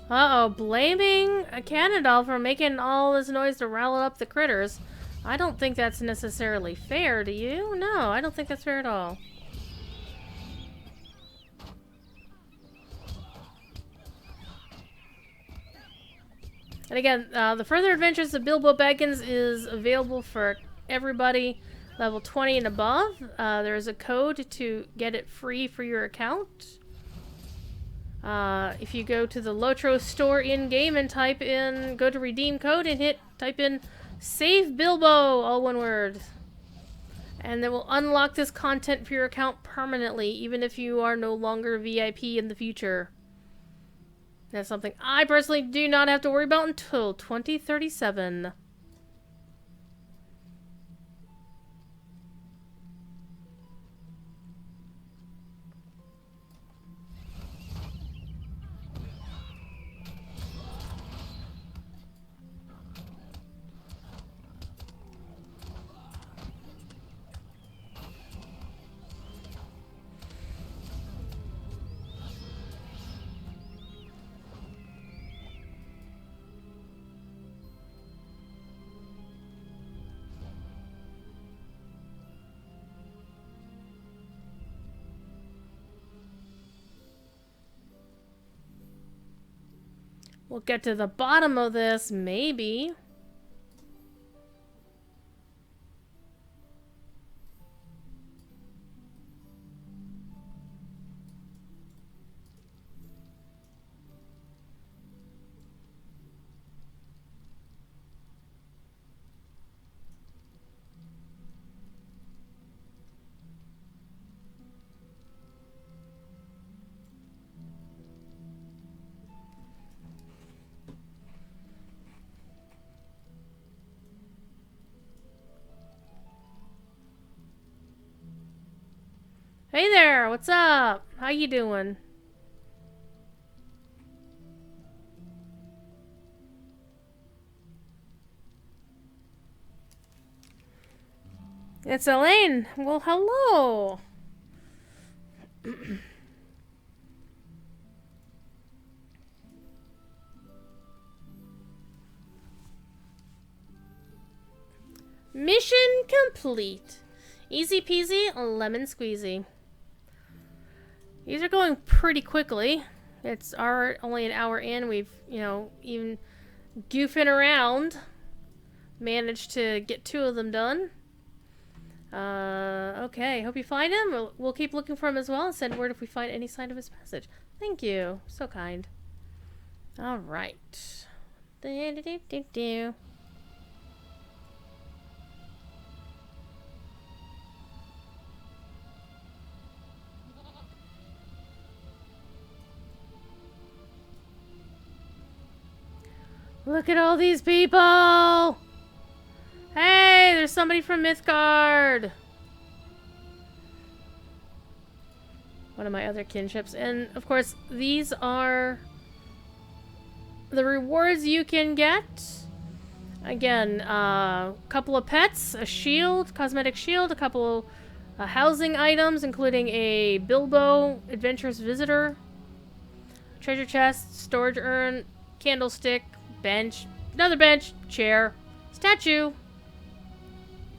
Uh-oh, blaming a Cannondale for making all this noise to rile up the critters. I don't think that's necessarily fair, do you? No, I don't think that's fair at all. And again, the Further Adventures of Bilbo Baggins is available for everybody level 20 and above. There is a code to get it free for your account. If you go to the Lotro store in-game and go to redeem code and type in Save Bilbo, all one word. And that will unlock this content for your account permanently, even if you are no longer VIP in the future. That's something I personally do not have to worry about until 2037. We'll get to the bottom of this, maybe. Hey there, what's up? How you doing? It's Elaine. Well, hello. Mission complete. Easy peasy, lemon squeezy. These are going pretty quickly. It's only an hour in. We've, even goofing around, managed to get 2 of them done. Okay. Hope you find him. We'll keep looking for him as well and send word if we find any sign of his passage. Thank you. So kind. All right. Look at all these people! Hey, there's somebody from Mythgard! One of my other kinships. And, of course, these are the rewards you can get. Again, a couple of pets, a shield, cosmetic shield, a couple housing items, including a Bilbo Adventurous Visitor, treasure chest, storage urn, candlestick, bench, another bench, chair, statue,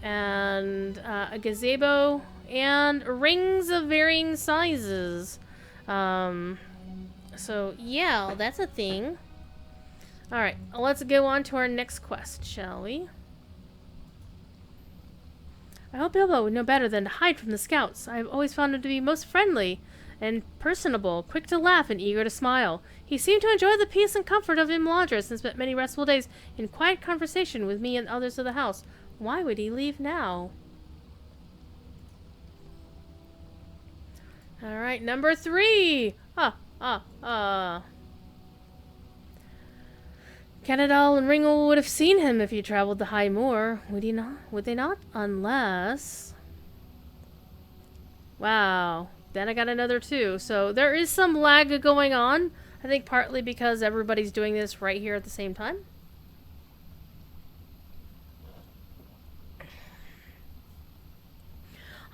and a gazebo, and rings of varying sizes. So yeah, that's a thing. Alright, let's go on to our next quest, shall we? I hope Bilbo would know better than to hide from the scouts. I've always found him to be most friendly and personable, quick to laugh and eager to smile. He seemed to enjoy the peace and comfort of Imladris and spent many restful days in quiet conversation with me and others of the house. Why would he leave now? Alright, number 3! Cannondale and Ringel would have seen him if he traveled the High Moor. Would he not? Would they not? Unless... Wow. Then I got another 2. So there is some lag going on. I think partly because everybody's doing this right here at the same time.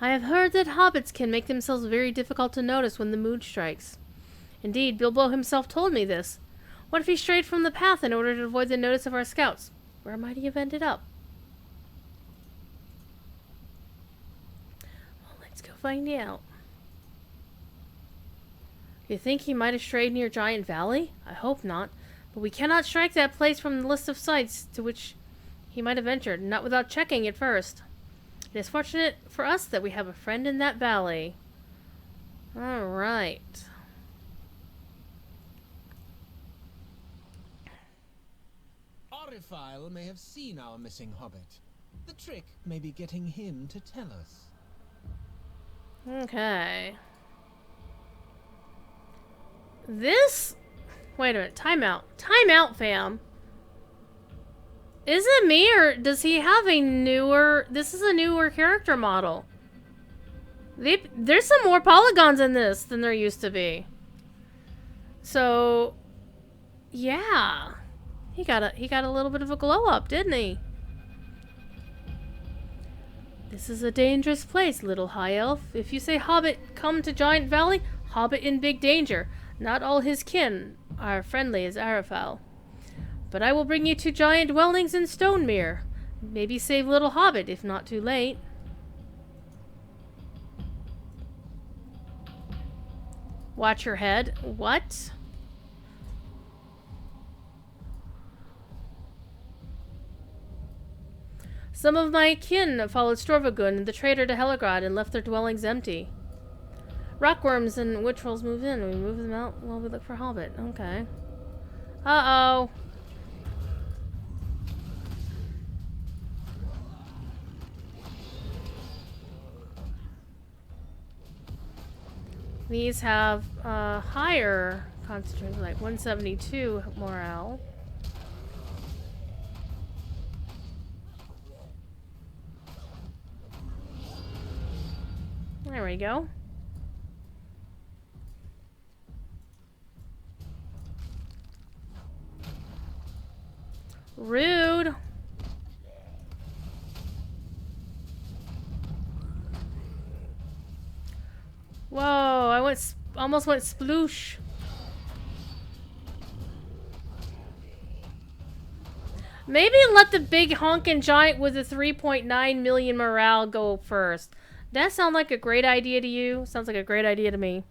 I have heard that hobbits can make themselves very difficult to notice when the mood strikes. Indeed, Bilbo himself told me this. What if he strayed from the path in order to avoid the notice of our scouts? Where might he have ended up? Well, let's go find out. You think he might have strayed near Giant Valley? I hope not. But we cannot strike that place from the list of sites to which he might have entered, not without checking it first. It is fortunate for us that we have a friend in that valley. Alright. Orifile may have seen our missing hobbit. The trick may be getting him to tell us. Okay. This... Wait a minute. Time out. Time out, fam. Is it me, or does he have a newer... This is a newer character model. There's some more polygons in this than there used to be. So... Yeah. He got a little bit of a glow up, didn't he? This is a dangerous place, little high elf. If you say hobbit come to Giant Valley, hobbit in big danger. Not all his kin are friendly as Arafel. But I will bring you to giant dwellings in Stonemere. Maybe save little hobbit if not too late. Watch your head. What? Some of my kin followed Storvagun, the traitor to Helagrad, and left their dwellings empty. Rockworms and witch trolls move in. We move them out while we look for hobbit. Okay. Uh-oh. These have higher concentration, like 172 morale. There we go. Rude. Whoa, I almost went sploosh. Maybe let the big honkin' giant with the 3.9 million morale go first. That sound like a great idea to you? Sounds like a great idea to me.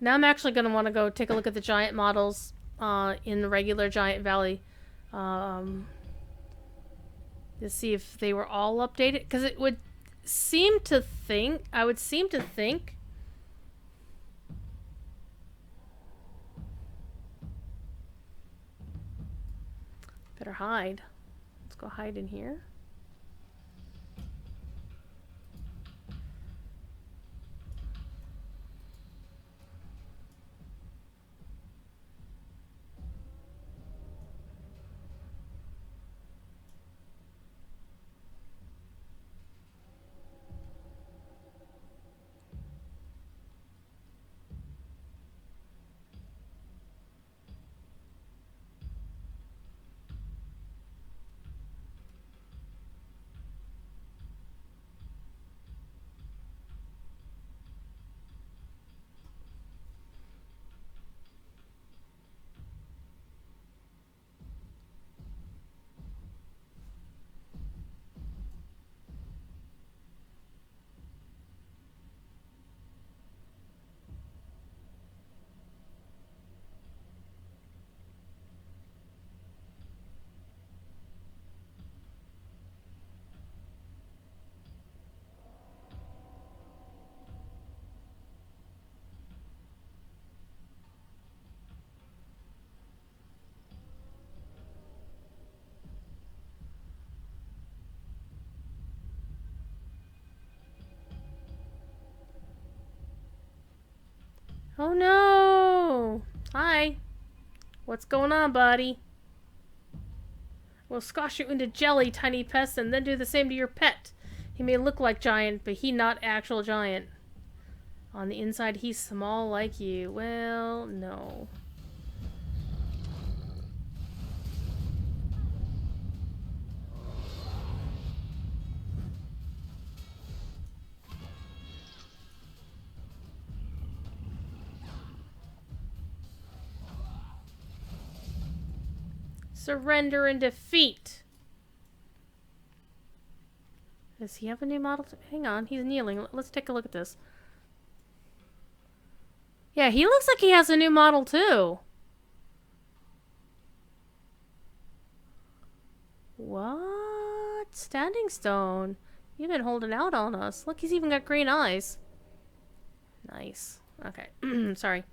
Now I'm actually going to want to go take a look at the giant models in the regular Giant Valley to see if they were all updated. Because it would seem to think... I would seem to think... Better hide. Let's go hide in here. Oh no! Hi. What's going on, buddy? We'll squash you into jelly, tiny pest, and then do the same to your pet. He may look like giant, but he not actual giant. On the inside, he's small like you. Well, no. Surrender and defeat. Does he have a new model? Hang on, he's kneeling. Let's take a look at this. Yeah, he looks like he has a new model too. What? Standing Stone. You've been holding out on us. Look, he's even got green eyes. Nice. Okay. Sorry.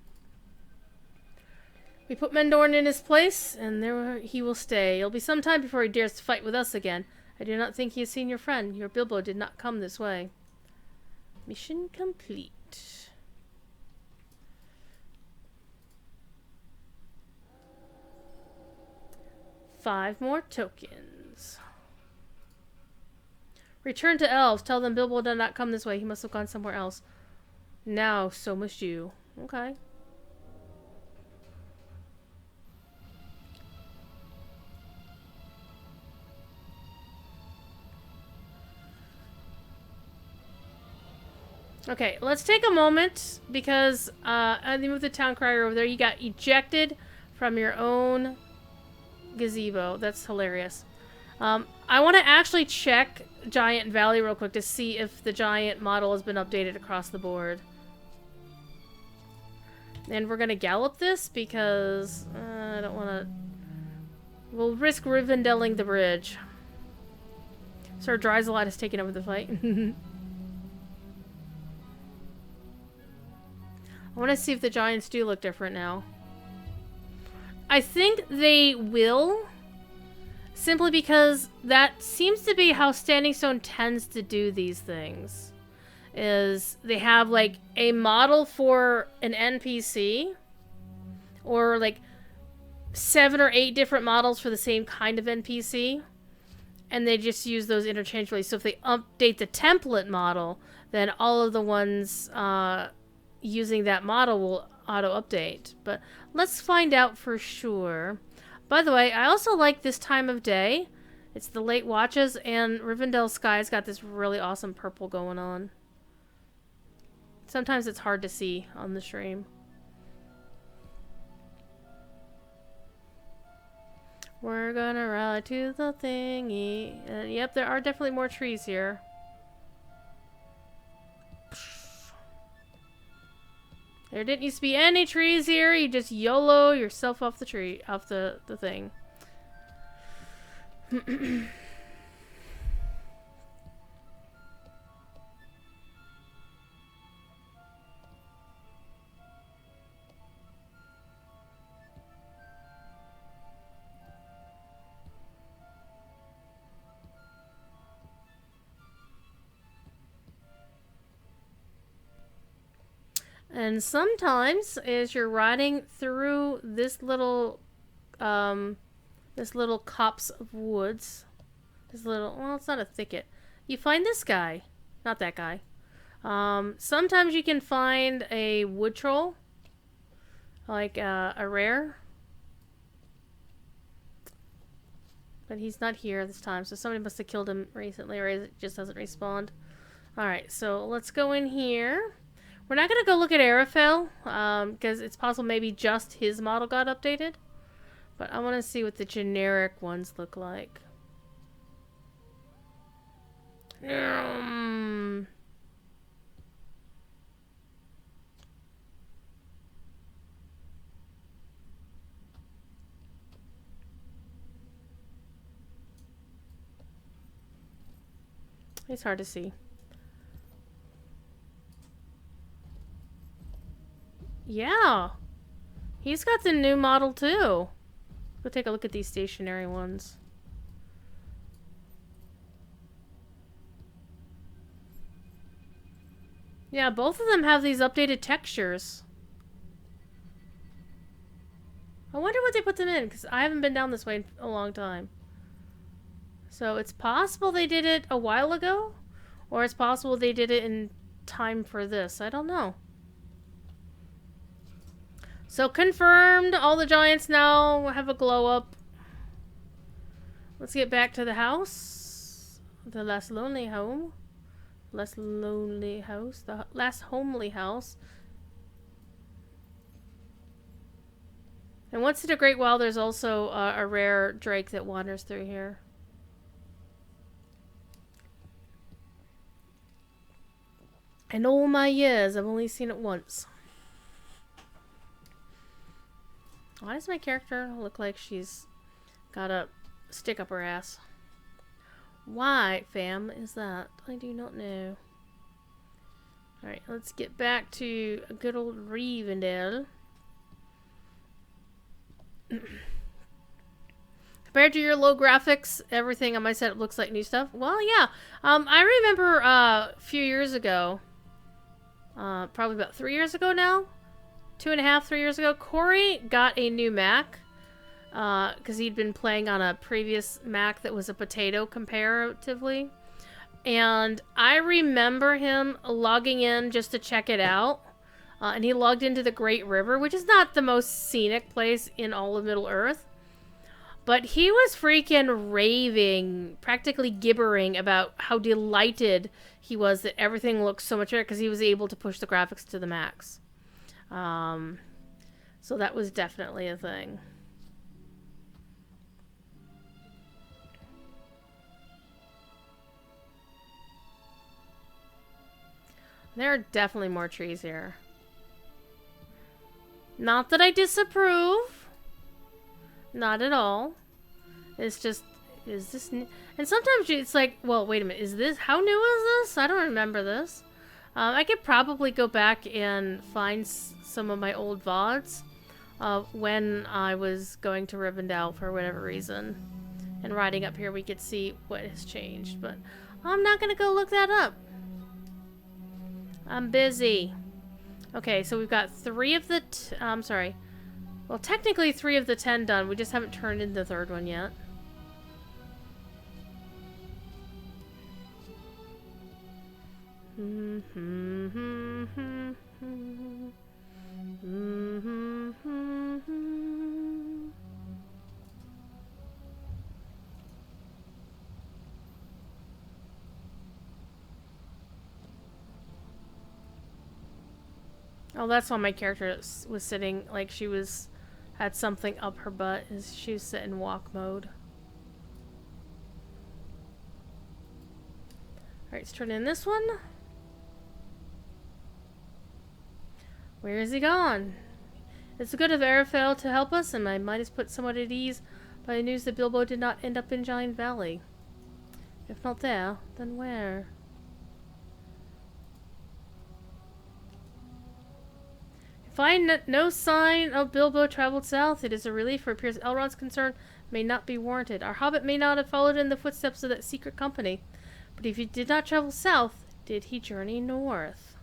We put Mendorn in his place, and there he will stay. It'll be some time before he dares to fight with us again. I do not think he has seen your friend. Your Bilbo did not come this way. Mission complete. Five more tokens. Return to elves. Tell them Bilbo did not come this way. He must have gone somewhere else. Now, so must you. Okay. Okay, let's take a moment because at the move the town crier over there, you got ejected from your own gazebo. That's hilarious. I want to actually check Giant Valley real quick to see if the giant model has been updated across the board. And we're going to gallop this because I don't want to... We'll risk Rivendelling the bridge. Sir Drysalot has taken over the fight. I want to see if the giants do look different now. I think they will. Simply because that seems to be how Standing Stone tends to do these things. Is they have like a model for an NPC. Or like 7 or 8 different models for the same kind of NPC. And they just use those interchangeably. So if they update the template model, then all of the ones... using that model will auto-update. But let's find out for sure. By the way, I also like this time of day. It's the late watches, and Rivendell sky's got this really awesome purple going on. Sometimes it's hard to see on the stream. We're gonna ride to the thingy. Yep, there are definitely more trees here. There didn't used to be any trees here. You just YOLO yourself off the tree, off the thing. And sometimes, as you're riding through this little copse of woods, well, it's not a thicket. You find this guy, not that guy. Sometimes you can find a wood troll, like a rare, but he's not here this time. So somebody must have killed him recently, or it just doesn't respawn. All right, so let's go in here. We're not going to go look at Arafel, because it's possible maybe just his model got updated. But I want to see what the generic ones look like. It's hard to see. Yeah, he's got the new model too. Go take a look at these stationary ones. Yeah, both of them have these updated textures. I wonder what they put them in, because I haven't been down this way in a long time. So it's possible they did it a while ago, or it's possible they did it in time for this. I don't know. So confirmed, all the giants now have a glow up. Let's get back to the house. The less lonely home. Less lonely house. The less homely house. And once in a great while, there's also a rare drake that wanders through here. In all my years, I've only seen it once. Why does my character look like she's got a stick up her ass? Why, fam, is that? I do not know. Alright, let's get back to good old Rivendell. Compared to your low graphics, everything on my setup looks like new stuff. Well, yeah. I remember a few years ago, probably about 3 years ago now, 2.5, 3 years ago, Corey got a new Mac because he'd been playing on a previous Mac that was a potato comparatively. And I remember him logging in just to check it out. And he logged into the Great River, which is not the most scenic place in all of Middle-earth. But he was freaking raving, practically gibbering about how delighted he was that everything looked so much better because he was able to push the graphics to the max. So that was definitely a thing. There are definitely more trees here. Not that I disapprove. Not at all. It's just, is this new? And sometimes it's like, well, wait a minute, is this, how new is this? I don't remember this. I could probably go back and find some of my old VODs of when I was going to Rivendell for whatever reason. And riding up here we could see what has changed, but I'm not gonna go look that up. I'm busy. Okay, so we've got 3 of the, I'm sorry. Well, technically 3 of the 10 done. We just haven't turned in the 3rd one yet. Oh, that's why my character was sitting like she had something up her butt. Is she was sitting in walk mode. Alright, let's turn in this one. Where is he gone? It's good of Arafel to help us, and my mind is put somewhat at ease by the news that Bilbo did not end up in Giant Valley. If not there, then where? Find no sign of Bilbo traveled south. It is a relief, for it appears Elrond's concern may not be warranted. Our hobbit may not have followed in the footsteps of that secret company. But if he did not travel south, did he journey north?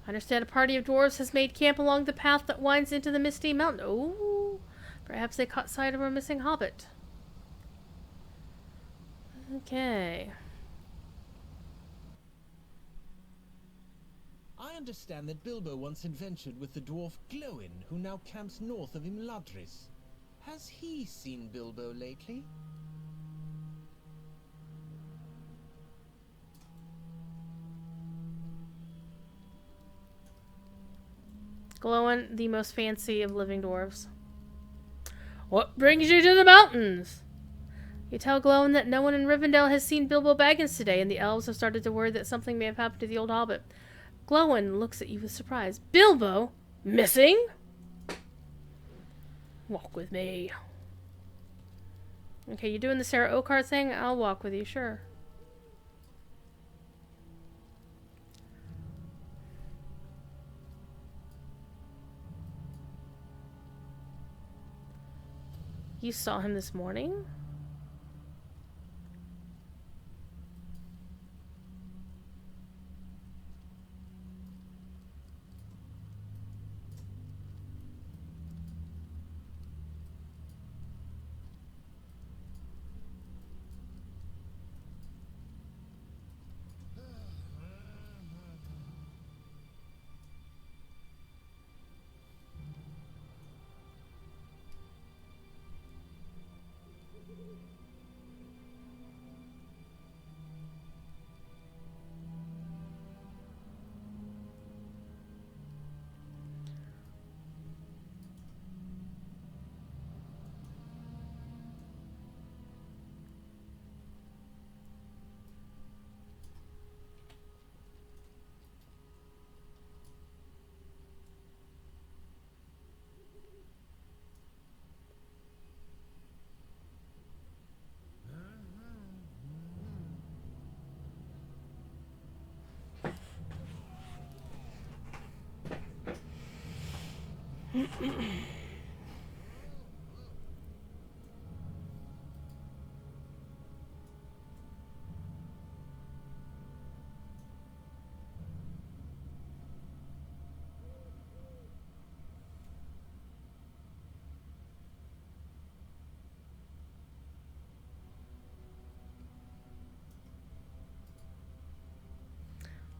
I understand a party of dwarves has made camp along the path that winds into the Misty Mountain. Oh, perhaps they caught sight of our missing hobbit. Okay. I understand that Bilbo once adventured with the dwarf Glowin, who now camps north of Imladris. Has he seen Bilbo lately? Glowin, the most fancy of living dwarves. What brings you to the mountains? You tell Glowin that no one in Rivendell has seen Bilbo Baggins today, and the elves have started to worry that something may have happened to the old hobbit. Glowin looks at you with surprise. Bilbo? Missing? Walk with me. Okay, you doing the Sarah Oakar thing? I'll walk with you, sure. You saw him this morning?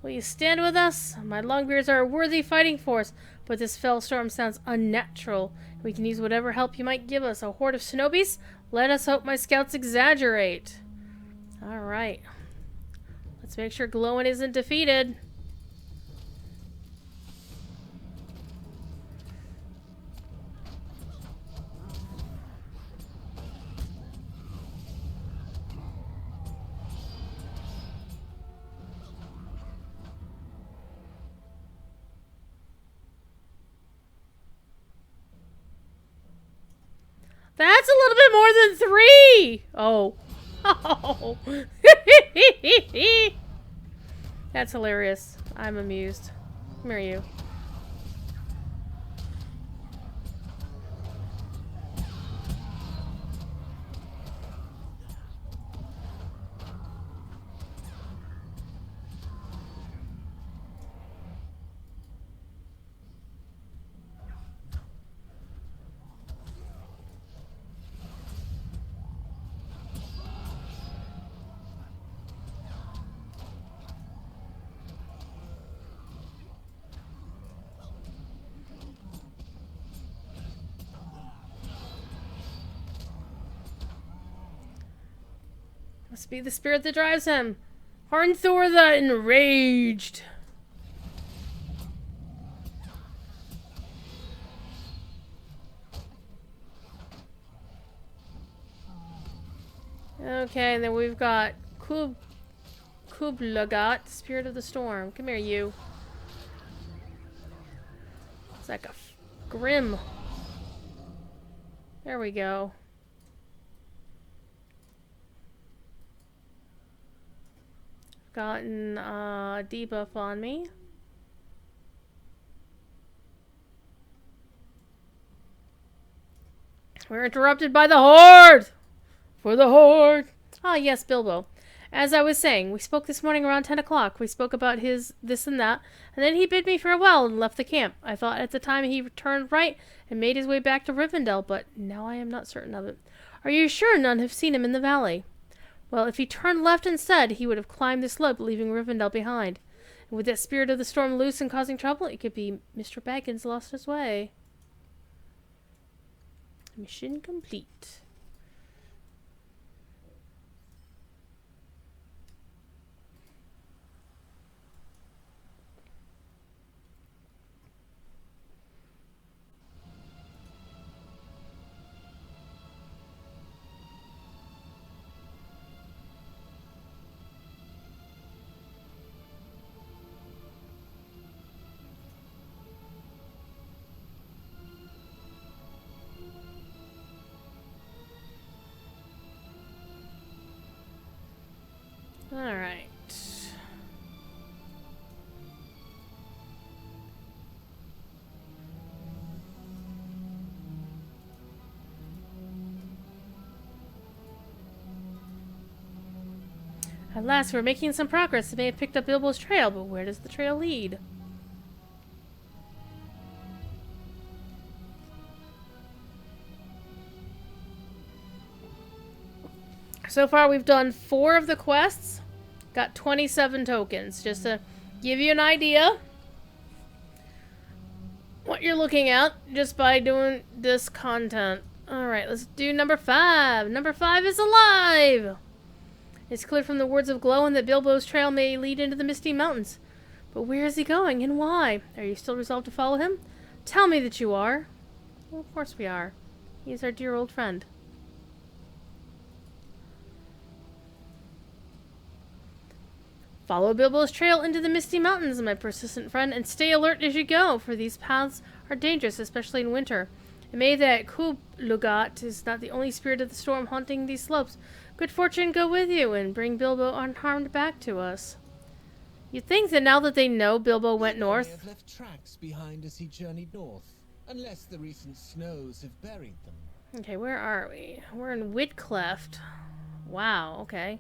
Will you stand with us? My Longbeards are a worthy fighting force, but this fell storm sounds unnatural. We can use whatever help you might give us. A horde of Shinobi's? Let us hope my scouts exaggerate. Alright. Let's make sure Glowin isn't defeated. That's a little bit more than 3! Oh. Oh. That's hilarious. I'm amused. Come here, you. Must be the spirit that drives him. Harnthor the Enraged. Okay, and then we've got Kublagat, Spirit of the Storm. Come here, you. It's like a grim. There we go. Gotten a debuff on me. We're interrupted by the Horde! For the Horde! Ah, yes, Bilbo. As I was saying, we spoke this morning around 10 o'clock. We spoke about his this and that, and then he bid me farewell and left the camp. I thought at the time he turned right and made his way back to Rivendell, but now I am not certain of it. Are you sure none have seen him in the valley? Well, if he turned left instead, he would have climbed the slope, leaving Rivendell behind. And with that spirit of the storm loose and causing trouble, it could be Mr. Baggins lost his way. Mission complete. Alright. At last, we're making some progress. They may have picked up Bilbo's trail, but where does the trail lead? So far, we've done 4 of the quests. Got 27 tokens, just to give you an idea what you're looking at just by doing this content. Alright, let's do number 5. Number 5 is alive! It's clear from the words of Glowin that Bilbo's trail may lead into the Misty Mountains. But where is he going and why? Are you still resolved to follow him? Tell me that you are. Well, of course we are. He's our dear old friend. Follow Bilbo's trail into the Misty Mountains, my persistent friend, and stay alert as you go, for these paths are dangerous, especially in winter. And may that Kublugat is not the only spirit of the storm haunting these slopes. Good fortune go with you, and bring Bilbo unharmed back to us. You'd think that now that they know Bilbo went north... Have left tracks behind as he journeyed north. unless the recent snows have buried them. Okay, where are we? We're in Whitcleft. Wow, okay.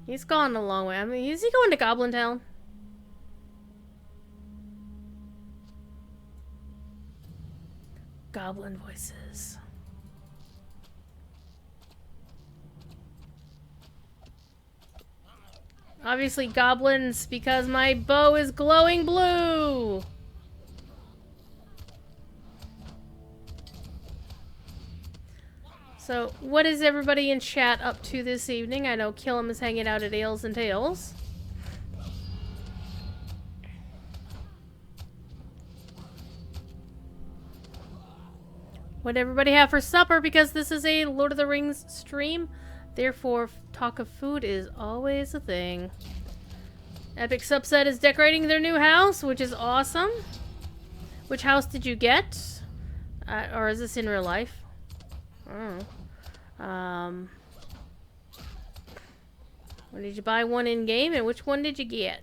He's gone a long way. I mean, is he going to Goblin Town? Goblin voices. Obviously goblins, because my bow is glowing blue! So, what is everybody in chat up to this evening? I know Killam is hanging out at Ales and Tales. What everybody have for supper? Because this is a Lord of the Rings stream. Therefore, talk of food is always a thing. Epic Subset is decorating their new house, which is awesome. Which house did you get? Or is this in real life? When did you buy one in game, and which one did you get?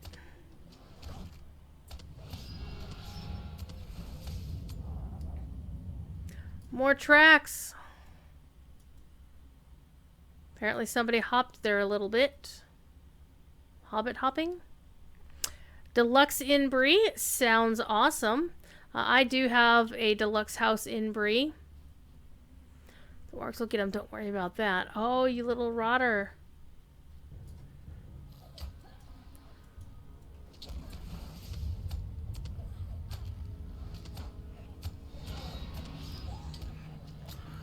More tracks. Apparently somebody hopped there a little bit. Hobbit hopping. Deluxe in Brie sounds awesome. I do have a deluxe house in Brie. The orcs will get them, don't worry about that. Oh, you little rotter.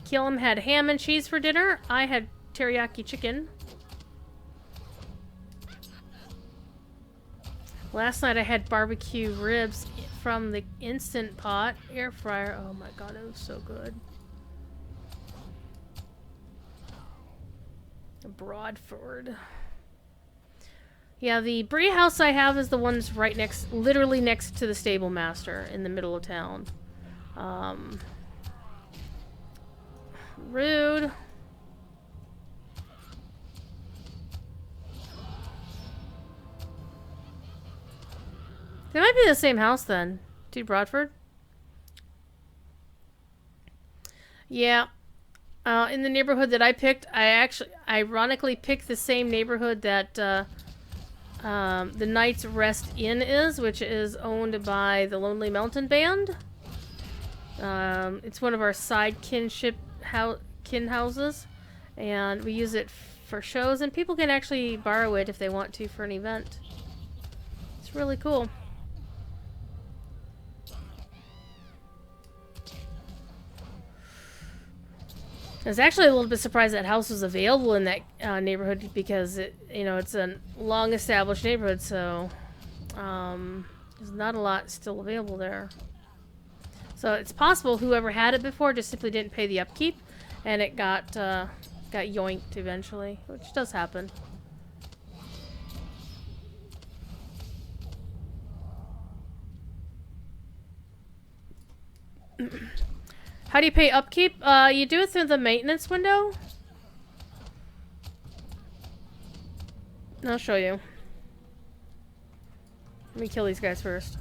Killam had ham and cheese for dinner. I had teriyaki chicken. Last night I had barbecue ribs from the Instant Pot air fryer. Oh my god, it was so good. Broadford. Yeah, the Brie house I have is the one's right next, literally next to the stable master in the middle of town. Rude. They might be the same house then. Dude, Broadford? Yeah. In the neighborhood that I picked, I actually ironically picked the same neighborhood that the Knight's Rest Inn is, which is owned by the Lonely Mountain Band. It's one of our side kin houses, and we use it for shows, and people can actually borrow it if they want to for an event. It's really cool. I was actually a little bit surprised that house was available in that neighborhood because it's a long established neighborhood, so there's not a lot still available there. So it's possible whoever had it before just simply didn't pay the upkeep, and it got yoinked eventually, which does happen. How do you pay upkeep? You do it through the maintenance window. I'll show you. Let me kill these guys first.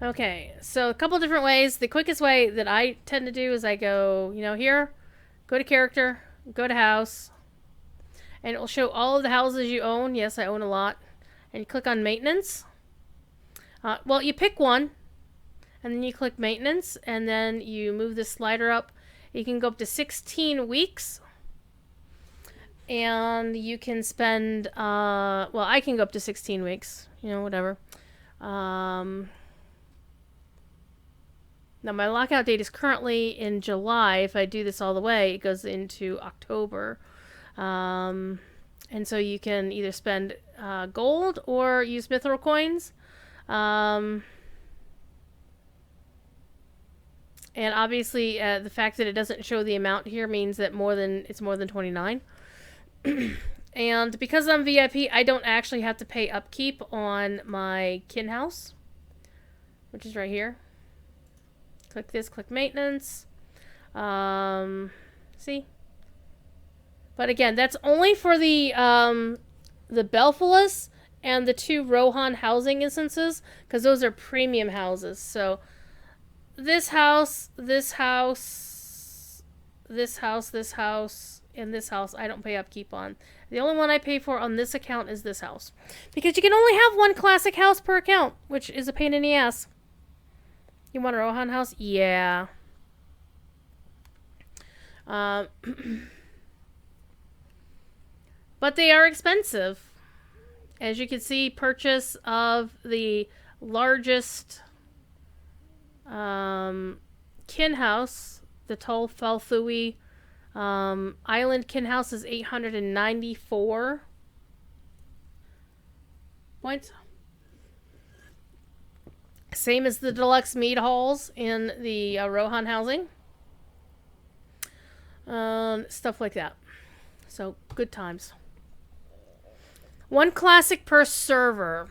Okay, so a couple different ways. The quickest way that I tend to do is I go, here, go to character, go to house, and it will show all of the houses you own. Yes, I own a lot. And you click on maintenance. Well, you pick one, and then you click maintenance, and then you move the slider up. You can go up to 16 weeks, and you can spend, well, I can go up to 16 weeks, whatever. Now, my lockout date is currently in July. If I do this all the way, it goes into October. And so you can either spend gold or use mithril coins. And obviously, the fact that it doesn't show the amount here means that it's more than 29. And because I'm VIP, I don't actually have to pay upkeep on my kin house, which is right here. Click this, click maintenance. See? But again, that's only for the Belphilus and the 2 Rohan housing instances, because those are premium houses. So this house, this house, this house, this house, and this house, I don't pay upkeep on. The only one I pay for on this account is this house, because you can only have 1 classic house per account, which is a pain in the ass. You want a Rohan house? Yeah. But they are expensive. As you can see, purchase of the largest kin house, the Tol Falthui island kin house, is 894 points. Same as the deluxe mead halls in the Rohan housing. Stuff like that. So, good times. 1 classic per server.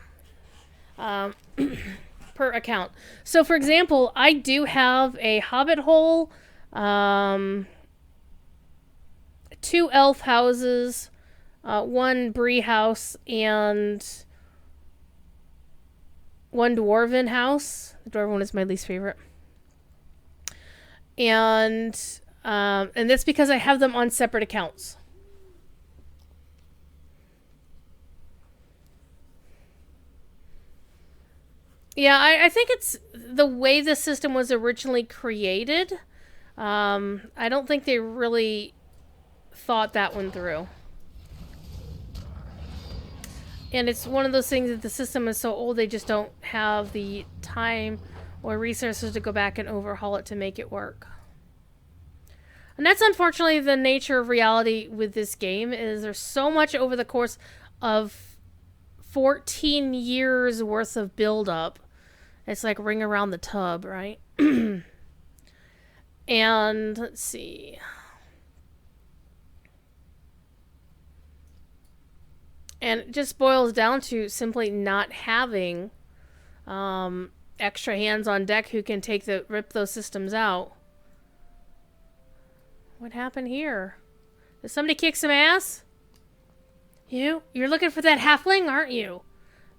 Per account. So, for example, I do have a Hobbit hole, 2 elf houses, 1 Bree house, and 1 dwarven house. The dwarven one is my least favorite. And that's because I have them on separate accounts. Yeah, I think it's the way the system was originally created. I don't think they really thought that one through. And it's one of those things that the system is so old, they just don't have the time or resources to go back and overhaul it to make it work. And that's unfortunately the nature of reality with this game, is there's so much over the course of 14 years worth of build-up. It's like ring around the tub, right? And let's see. And it just boils down to simply not having extra hands on deck who can rip those systems out. What happened here? Did somebody kick some ass? You're looking for that halfling, aren't you?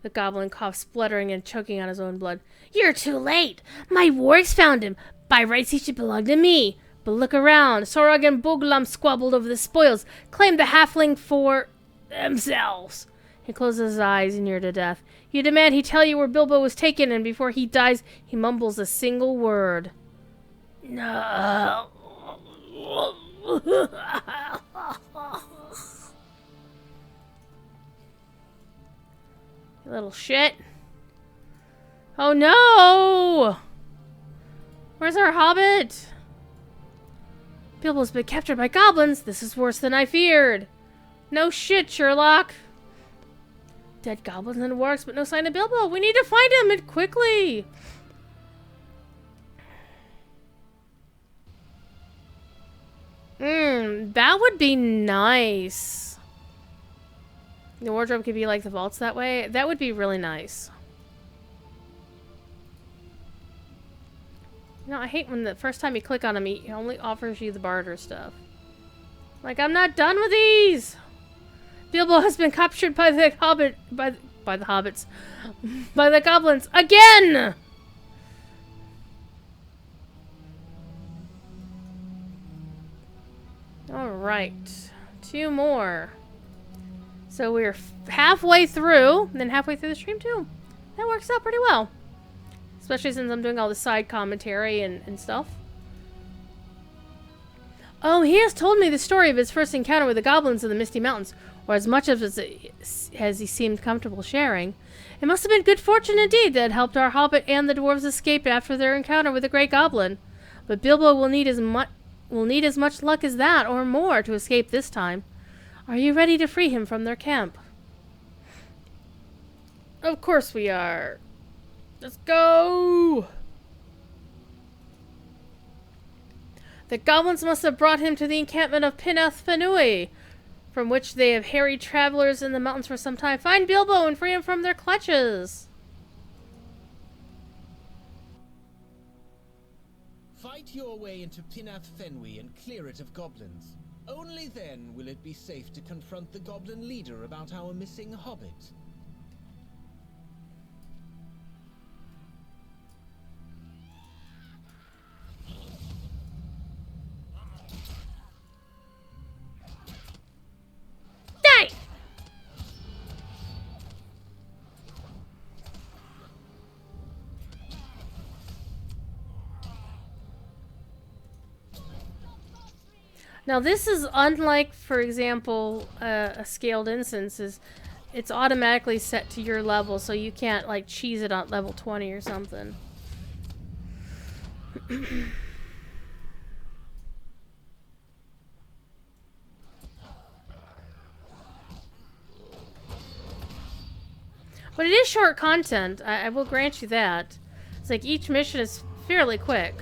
The goblin coughed, spluttering and choking on his own blood. You're too late. My wargs found him. By rights, he should belong to me. But look around. Sorag and Boglam squabbled over the spoils, claimed the halfling for themselves. He closed his eyes, near to death. You demand he tell you where Bilbo was taken, and before he dies, he mumbles a single word. No. You little shit. Oh no! Where's our hobbit? Bilbo's been captured by goblins. This is worse than I feared. No shit, Sherlock. Dead goblins and wargs, but no sign of Bilbo. We need to find him, and quickly. That would be nice. The wardrobe could be like the vaults that way. That would be really nice. You know, I hate when the first time you click on him, he only offers you the barter stuff. Like, I'm not done with these! Bilbo has been captured by the hobbit... By the hobbits. By the goblins. Again! Alright. 2 more. So we're halfway through, and then halfway through the stream too. That works out pretty well. Especially since I'm doing all the side commentary and stuff. Oh, he has told me the story of his first encounter with the goblins in the Misty Mountains, or as much of it as he seemed comfortable sharing. It must have been good fortune indeed that helped our hobbit and the dwarves escape after their encounter with the great goblin. But Bilbo will need as much luck as that, or more, to escape this time. Are you ready to free him from their camp? Of course we are. Let's go! The goblins must have brought him to the encampment of Pinath Fenui. from which they have harried travelers in the mountains for some time. Find Bilbo and free him from their clutches. Fight your way into Pinath Fenwy and clear it of goblins. Only then will it be safe to confront the goblin leader about our missing hobbit. Die! Now this is unlike, for example, a scaled instance. It's automatically set to your level, so you can't like cheese it on level 20 or something. But it is short content, I will grant you that. It's like each mission is fairly quick.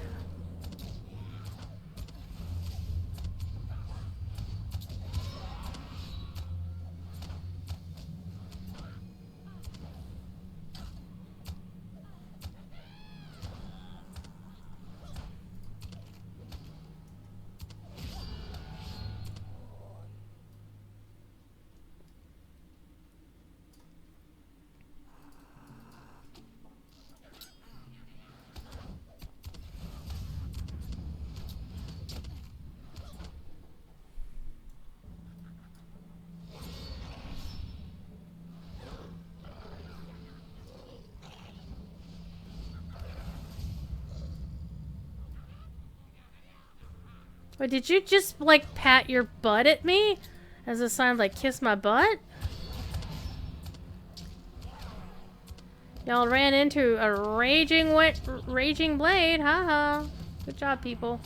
Wait, did you just, like, pat your butt at me? As a sign of, like, kiss my butt? Y'all ran into a raging blade. Haha. Good job, people.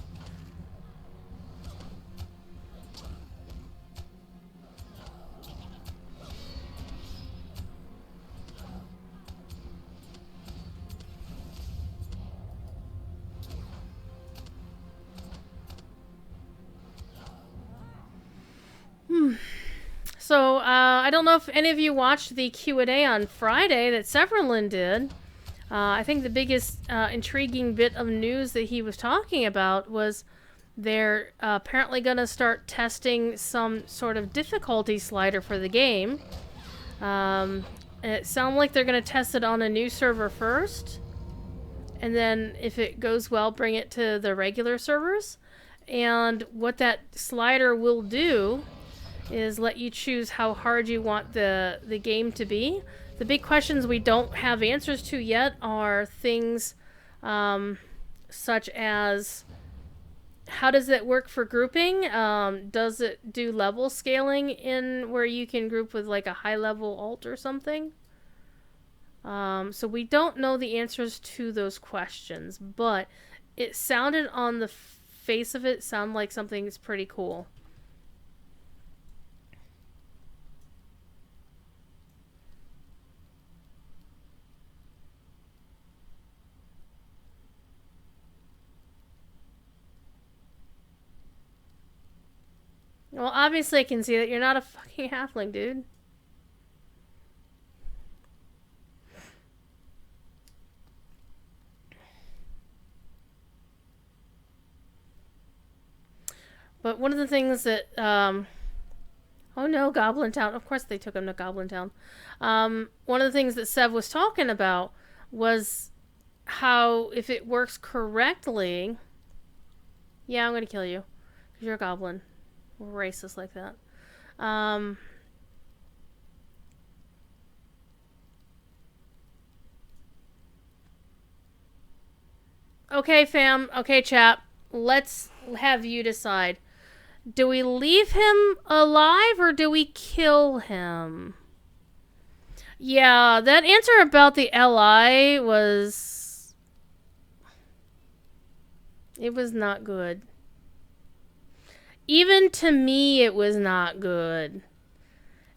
So, I don't know if any of you watched the Q&A on Friday that Severlin did. I think the biggest intriguing bit of news that he was talking about was they're apparently going to start testing some sort of difficulty slider for the game. It sounds like they're going to test it on a new server first. And then, if it goes well, bring it to the regular servers. And what that slider will do is let you choose how hard you want the game to be. The big questions we don't have answers to yet are things such as how does it work for grouping? Does it do level scaling in where you can group with like a high level alt or something? So we don't know the answers to those questions, but it sounded on the face of it sound like something that's pretty cool. Well, obviously I can see that you're not a fucking halfling, dude. But one of the things that, oh no, Goblin Town. Of course they took him to Goblin Town. One of the things that Sev was talking about was how if it works correctly... Yeah, I'm going to kill you. Because you're a goblin. We're racist like that. Okay, fam. Okay, chap. Let's have you decide. Do we leave him alive or do we kill him? Yeah, that answer about the LI was... It was not good. Even to me, it was not good.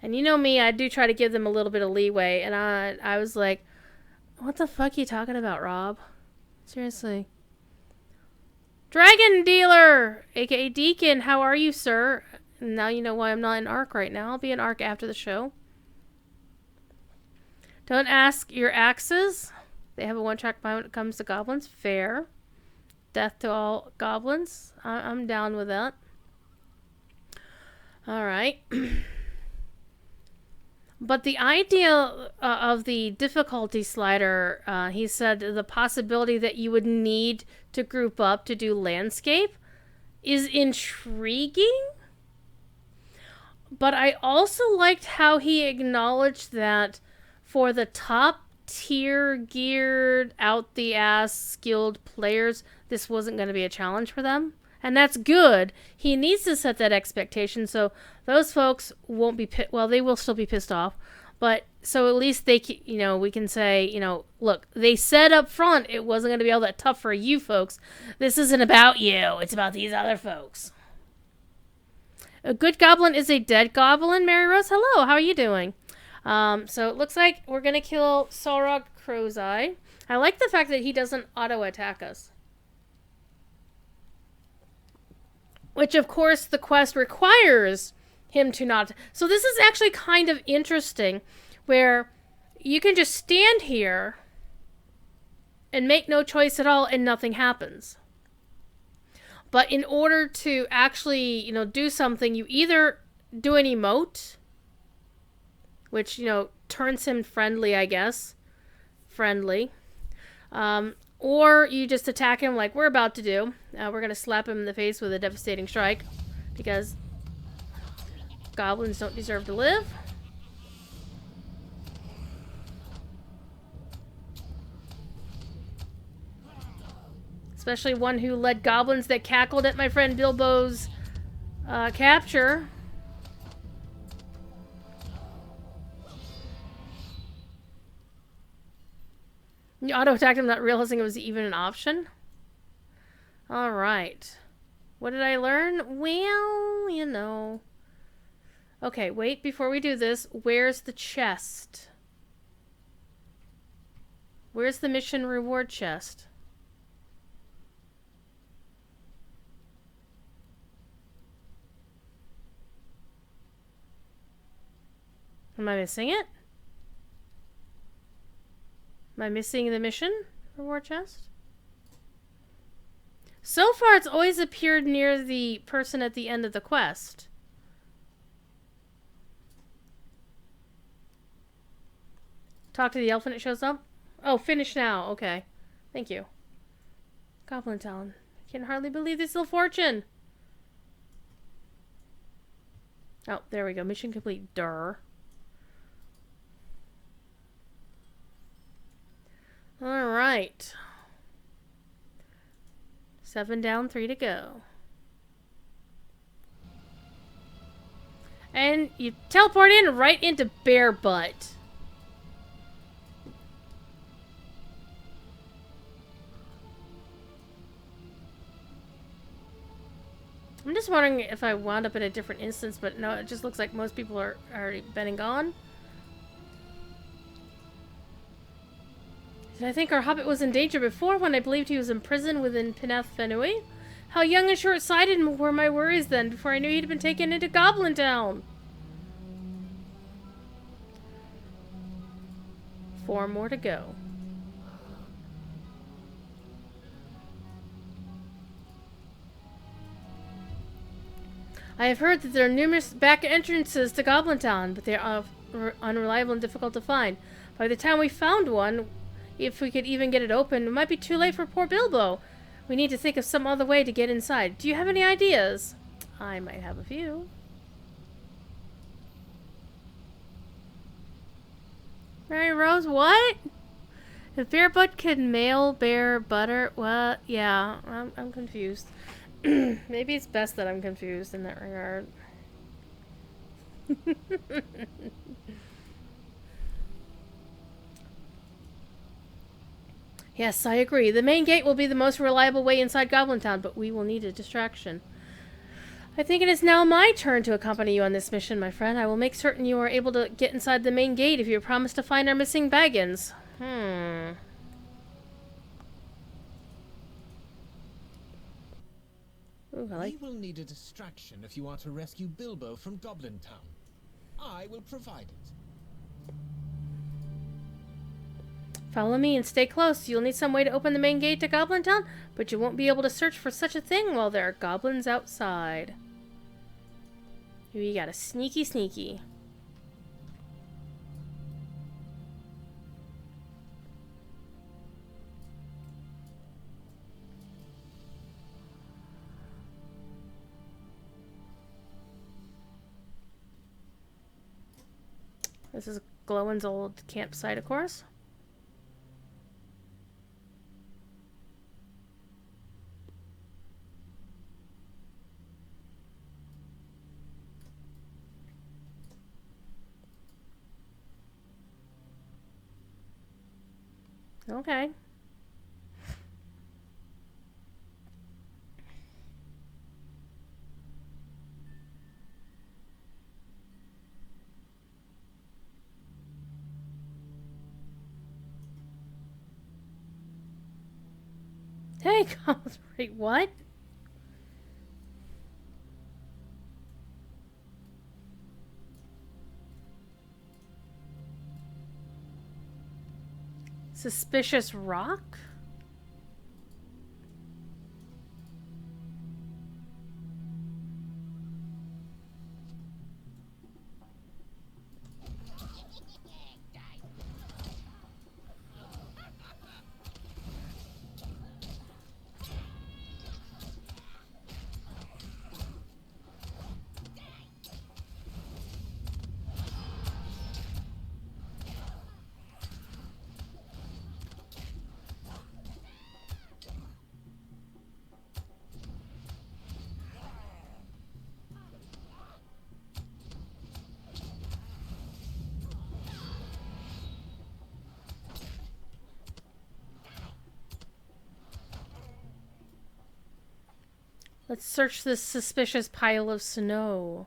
And you know me, I do try to give them a little bit of leeway. And I was like, what the fuck are you talking about, Rob? Seriously. Dragon Dealer, aka Deacon, how are you, sir? Now you know why I'm not in ARC right now. I'll be in ARC after the show. Don't ask your axes. They have a one-track mind when it comes to goblins. Fair. Death to all goblins. I'm down with that. Alright. But the idea of the difficulty slider, he said the possibility that you would need to group up to do landscape is intriguing. But I also liked how he acknowledged that for the top tier geared out the ass skilled players, this wasn't going to be a challenge for them. And that's good. He needs to set that expectation so those folks won't be well, they will still be pissed off, but so at least they we can say, look, they said up front it wasn't going to be all that tough for you folks. This isn't about you. It's about these other folks. A good goblin is a dead goblin. Mary Rose, hello. How are you doing? So it looks like we're going to kill Solrog Crow's Eye. I like the fact that he doesn't auto-attack us. Which, of course, the quest requires him to not. So this is actually kind of interesting, where you can just stand here and make no choice at all and nothing happens. But in order to actually, do something, you either do an emote, which, turns him friendly, I guess. Friendly. Or you just attack him like we're about to do. We're going to slap him in the face with a devastating strike. Because goblins don't deserve to live. Especially one who led goblins that cackled at my friend Bilbo's capture. You auto-attacked him, not realizing it was even an option. Alright. What did I learn? Well, Okay, wait, before we do this, where's the chest? Where's the mission reward chest? Am I missing it? Am I missing the mission reward chest? So far, it's always appeared near the person at the end of the quest. Talk to the elf when it shows up? Oh, finish now. Okay. Thank you. Goblin Town. I can hardly believe this ill fortune. Oh, there we go. Mission complete. Durr. Alright. 7 down, 3 to go. And you teleport in right into Bear Butt. I'm just wondering if I wound up in a different instance, but no, it just looks like most people are already been and gone. Did I think our hobbit was in danger before when I believed he was imprisoned within Peneth Fenui? How young and short-sighted were my worries then, before I knew he'd been taken into Goblin Town. 4 more to go. I have heard that there are numerous back entrances to Goblin Town, but they are unreliable and difficult to find. By the time we found one, if we could even get it open, it might be too late for poor Bilbo. We need to think of some other way to get inside. Do you have any ideas? I might have a few. Mary Rose, what? If Bear Butt can mail bear butter, well, yeah, I'm confused. Maybe it's best that I'm confused in that regard. Yes, I agree. The main gate will be the most reliable way inside Goblin Town, but we will need a distraction. I think it is now my turn to accompany you on this mission, my friend. I will make certain you are able to get inside the main gate if you promise to find our missing Baggins. Ooh, I like... We will need a distraction if you are to rescue Bilbo from Goblin Town. I will provide it. Follow me and stay close. You'll need some way to open the main gate to Goblin Town, but you won't be able to search for such a thing while there are goblins outside. We got a sneaky. This is Glowin's old campsite, of course. Okay. Hey, wait, what? Suspicious rock? Let's search this suspicious pile of snow.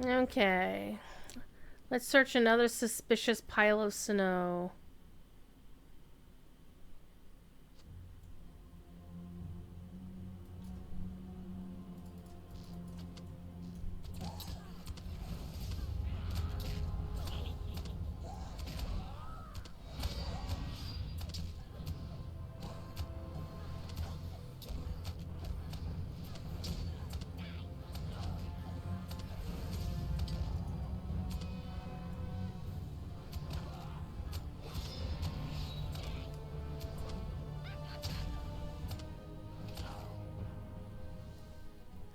Okay. Let's search another suspicious pile of snow.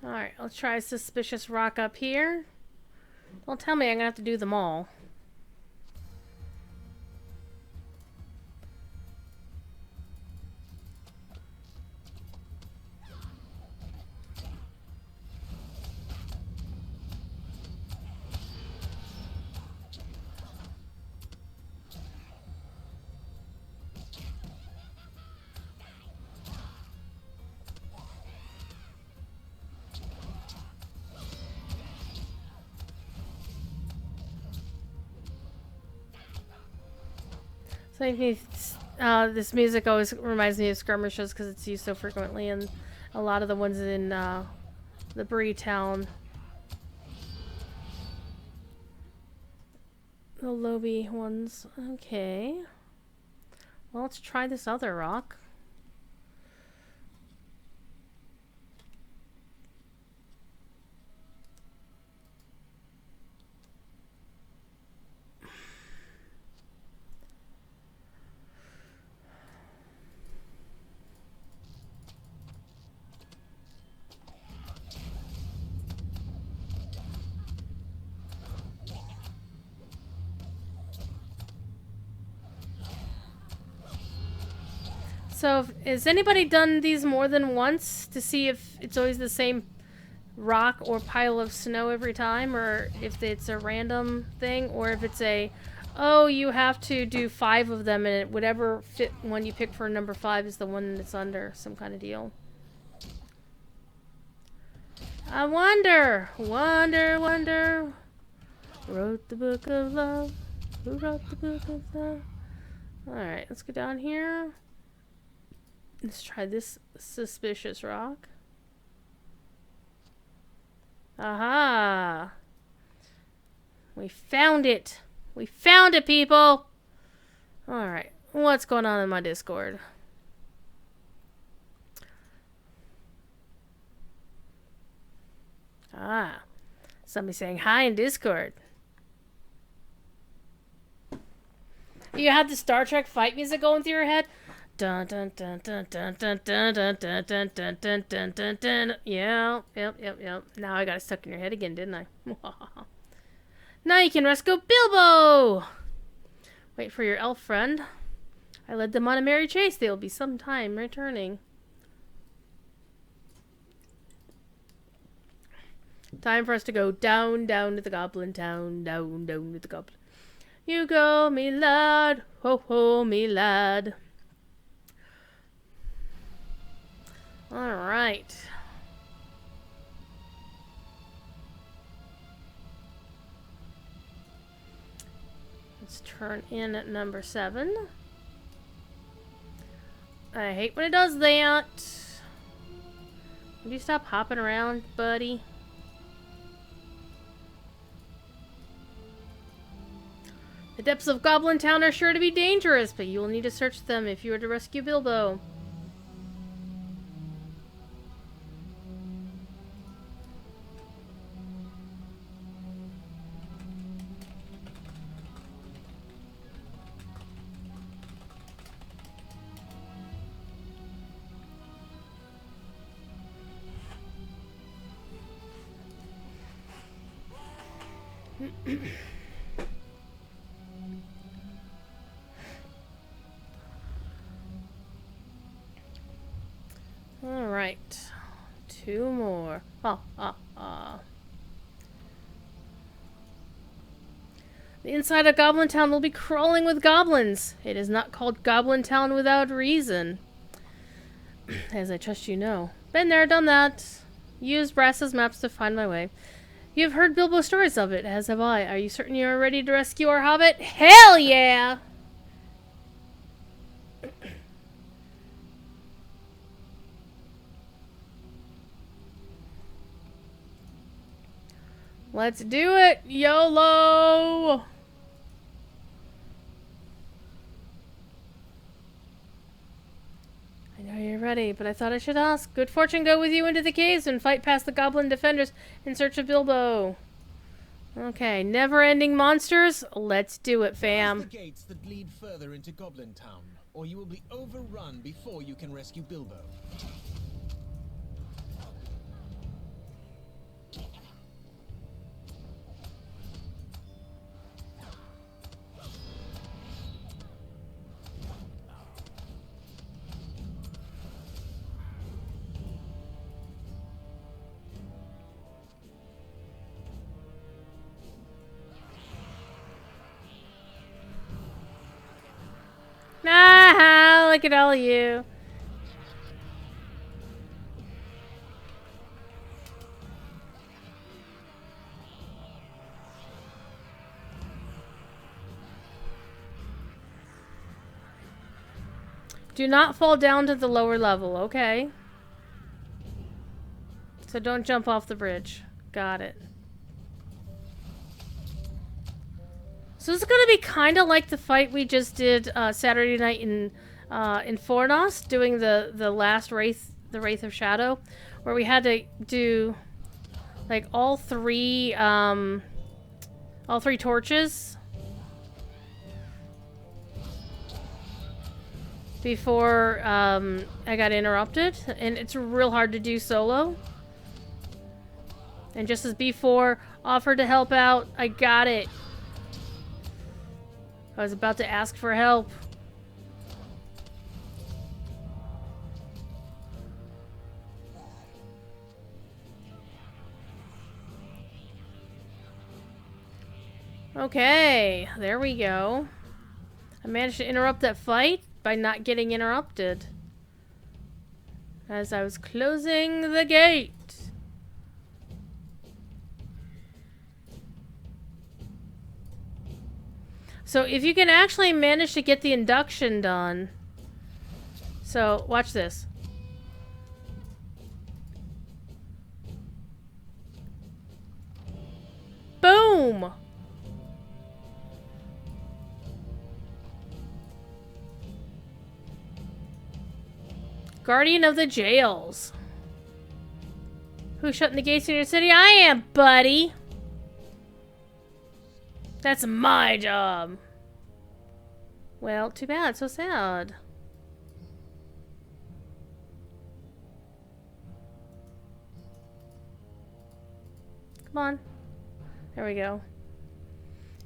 Alright, let's try a suspicious rock up here. Don't tell me I'm gonna have to do them all. So this music always reminds me of skirmishes because it's used so frequently in a lot of the ones in the Bree town. The Lobby ones. Okay. Well, let's try this other rock. So, has anybody done these more than once to see if it's always the same rock or pile of snow every time, or if it's a random thing, or if it's a, oh, you have to do 5 of them, and whatever fit one you pick for number 5 is the one that's under, some kind of deal. I wonder, wonder, wrote the book of love, who wrote the book of love? Alright, let's go down here. Let's try this suspicious rock. Aha! We found it! We found it, people! Alright, what's going on in my Discord? Ah, somebody saying hi in Discord. You had the Star Trek fight music going through your head? Dun dun dun dun dun dun dun dun dun dun dun dun dun dun dun. Yep. Now I got it stuck in your head again, didn't I? Now you can rescue Bilbo! Wait for your elf friend. I led them on a merry chase. They'll be some time returning. Time for us to go down to the goblin town. Down to the goblin. You go, me lad. Ho ho, me lad. Alright. Let's turn in at number 7. I hate when it does that. Would you stop hopping around, buddy? The depths of Goblin Town are sure to be dangerous, but you will need to search them if you are to rescue Bilbo. Alright. 2 more. The inside of Goblin Town will be crawling with goblins. It is not called Goblin Town without reason. As I trust you know. Been there, done that. Used Brass's maps to find my way. You have heard Bilbo's stories of it, as have I. Are you certain you are ready to rescue our hobbit? Hell yeah! Let's do it! YOLO! I know you're ready, but I thought I should ask. Good fortune go with you into the caves and fight past the goblin defenders in search of Bilbo. Okay, never-ending monsters? Let's do it, fam. Close the gates that lead further into Goblin Town, or you will be overrun before you can rescue Bilbo. Ah, look at all of you. Do not fall down to the lower level, okay? So don't jump off the bridge. Got it. So this is gonna be kind of like the fight we just did Saturday night in Fornos, doing the last Wraith, the Wraith of Shadow, where we had to do like all three torches before I got interrupted, and it's real hard to do solo. And just as before, offered to help out, I got it. I was about to ask for help. Okay, there we go. I managed to interrupt that fight by not getting interrupted. As I was closing the gate. So if you can actually manage to get the induction done. So, watch this. Boom! Guardian of the jails. Who's shutting the gates in your city? I am, buddy! That's my job. Well, too bad. So sad. Come on. There we go.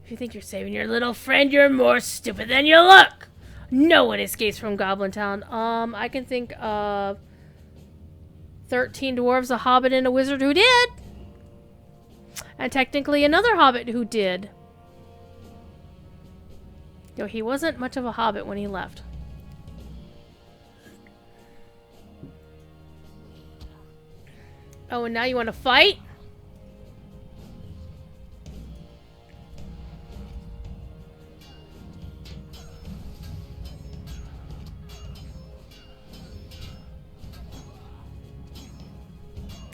If you think you're saving your little friend, you're more stupid than you look! No one escapes from Goblin Town. I can think of 13 dwarves, a hobbit, and a wizard who did! And technically another hobbit who did. Though he wasn't much of a hobbit when he left. Oh, and now you want to fight?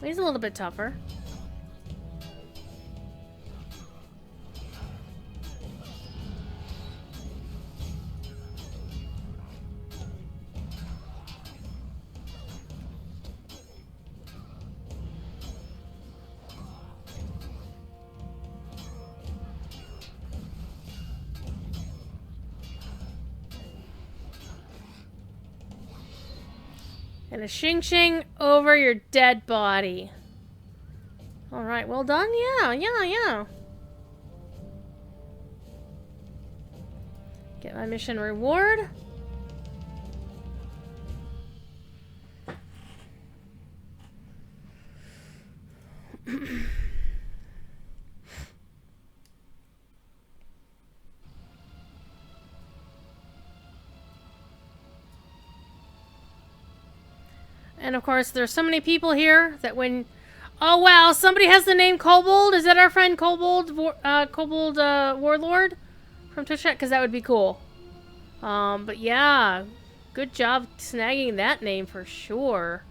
He's a little bit tougher. And a shing-shing over your dead body. Alright, well done. Yeah. Get my mission reward. And of course, there's so many people here that when... Oh wow, somebody has the name Kobold? Is that our friend Kobold, Warlord? From Twitch Chat? Because that would be cool. But yeah, good job snagging that name for sure.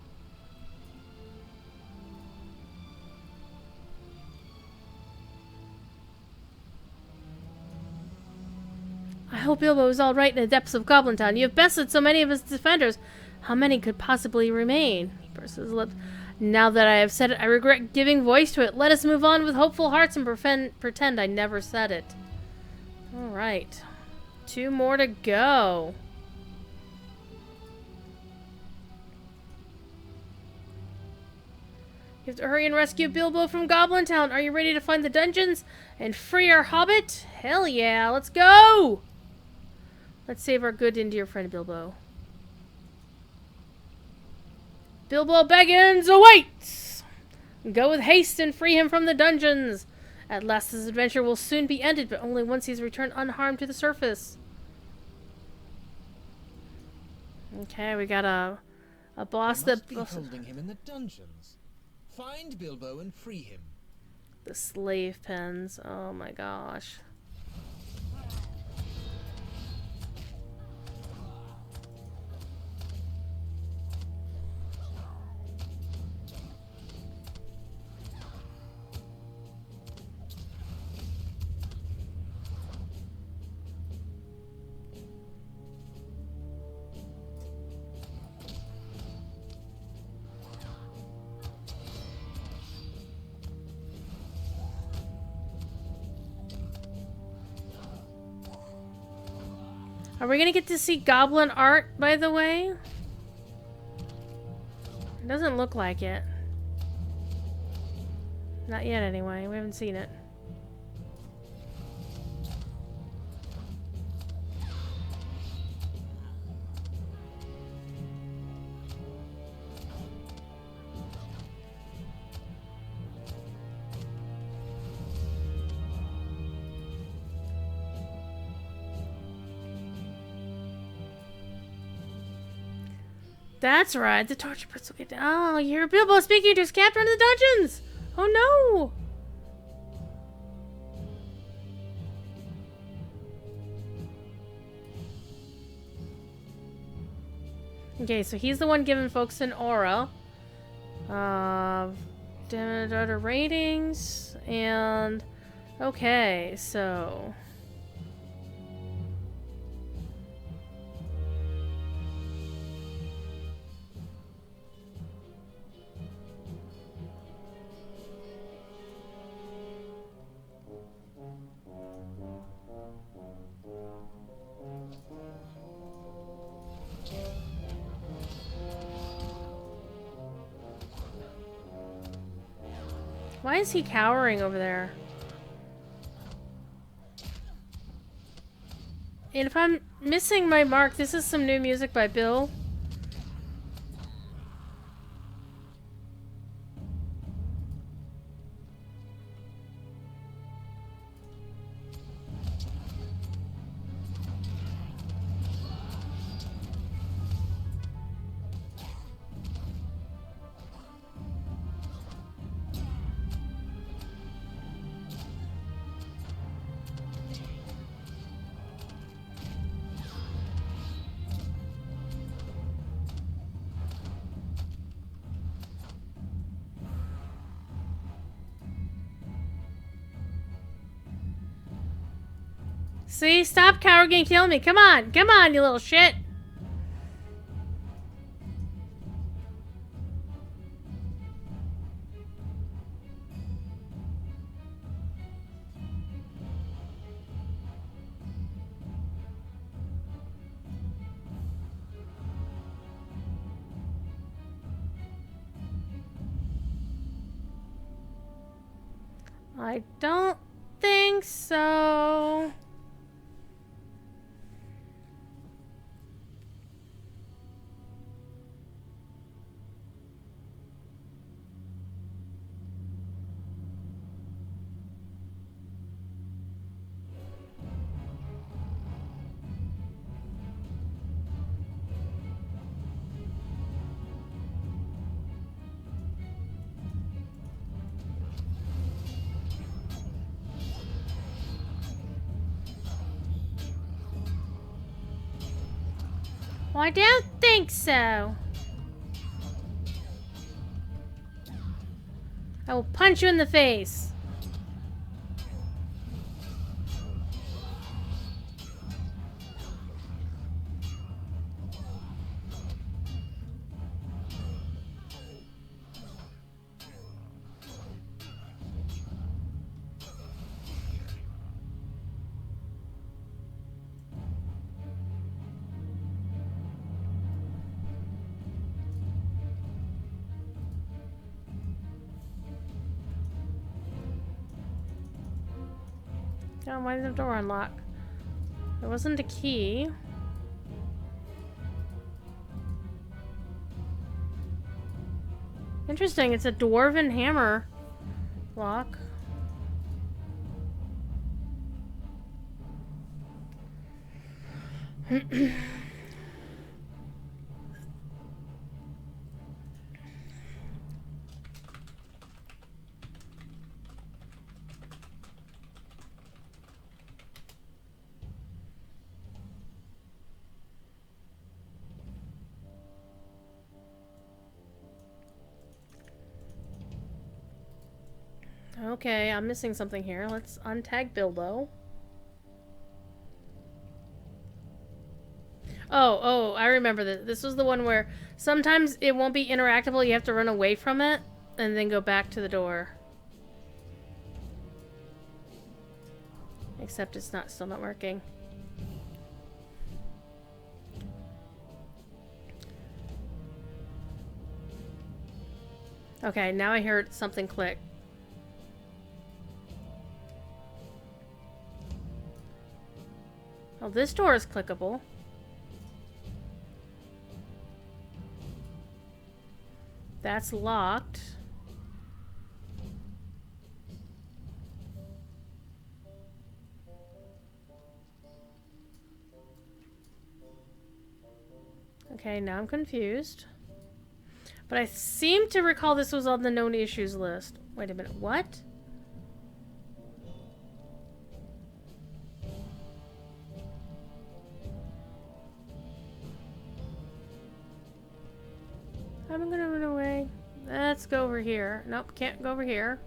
I hope Bilbo is all right in the depths of Goblin Town. You have bested so many of his defenders. How many could possibly remain? He pursed his lips. Now that I have said it, I regret giving voice to it. Let us move on with hopeful hearts and pretend I never said it. Alright. 2 more to go. You have to hurry and rescue Bilbo from Goblin Town. Are you ready to find the dungeons and free our hobbit? Hell yeah, let's go! Let's save our good and dear friend Bilbo. Bilbo Baggins awaits! Go with haste and free him from the dungeons. At last this adventure will soon be ended, but only once he's returned unharmed to the surface. Okay, we got a boss that... Be holding him in the dungeons. Find Bilbo and free him. The slave pens. Oh my gosh. Are we gonna get to see goblin art, by the way? It doesn't look like it. Not yet, anyway. We haven't seen it. That's right, the torture pits will get down. Oh, you're Bilbo speaking to his captor in the dungeons! Oh no! Okay, so he's the one giving folks an aura. Other ratings, and... Okay, so... Why is he cowering over there? And if I'm missing my mark, this is some new music by Bill. See? Stop cowering and kill me. Come on. Come on, you little shit. I don't think so. Well, I don't think so. I will punch you in the face. Oh, why did the door unlock? There wasn't a key. Interesting, it's a dwarven hammer lock. Okay, I'm missing something here. Let's untag Bilbo. Oh, I remember this. This was the one where sometimes it won't be interactable. You have to run away from it and then go back to the door. Except it's still not working. Okay, now I heard something click. Oh, this door is clickable. That's locked. Okay, now I'm confused. But I seem to recall this was on the known issues list. Wait a minute, what? I'm gonna run away. Let's go over here. Nope, can't go over here.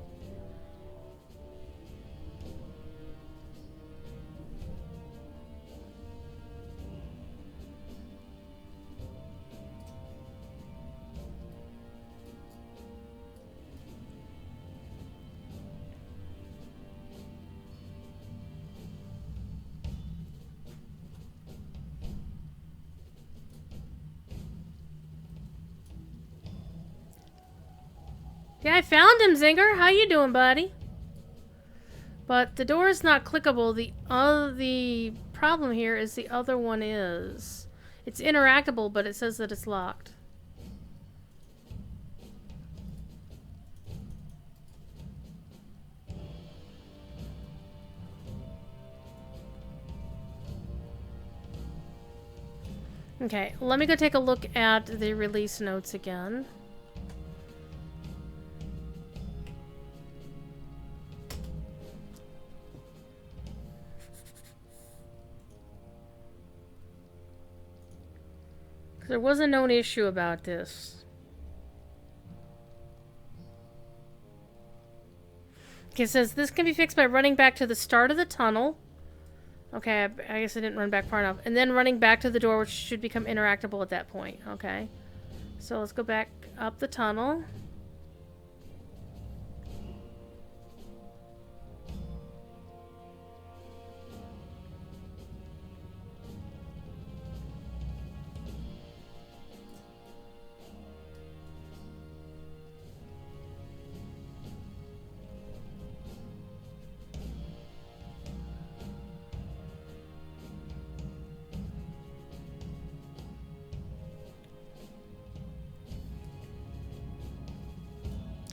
Yeah, I found him, Zinger. How you doing, buddy? But the door is not clickable. The problem here is the other one is. It's interactable, but it says that it's locked. Okay, let me go take a look at the release notes again. There was a known issue about this. Okay, it says this can be fixed by running back to the start of the tunnel. Okay, I guess I didn't run back far enough. And then running back to the door, which should become interactable at that point. Okay. So let's go back up the tunnel.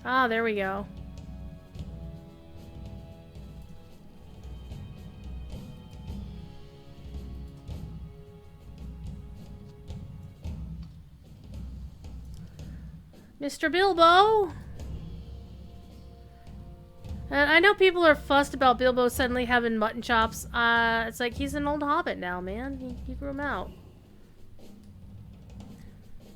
Ah, there we go. Mr. Bilbo! And I know people are fussed about Bilbo suddenly having mutton chops. It's like he's an old hobbit now, man. He grew them out.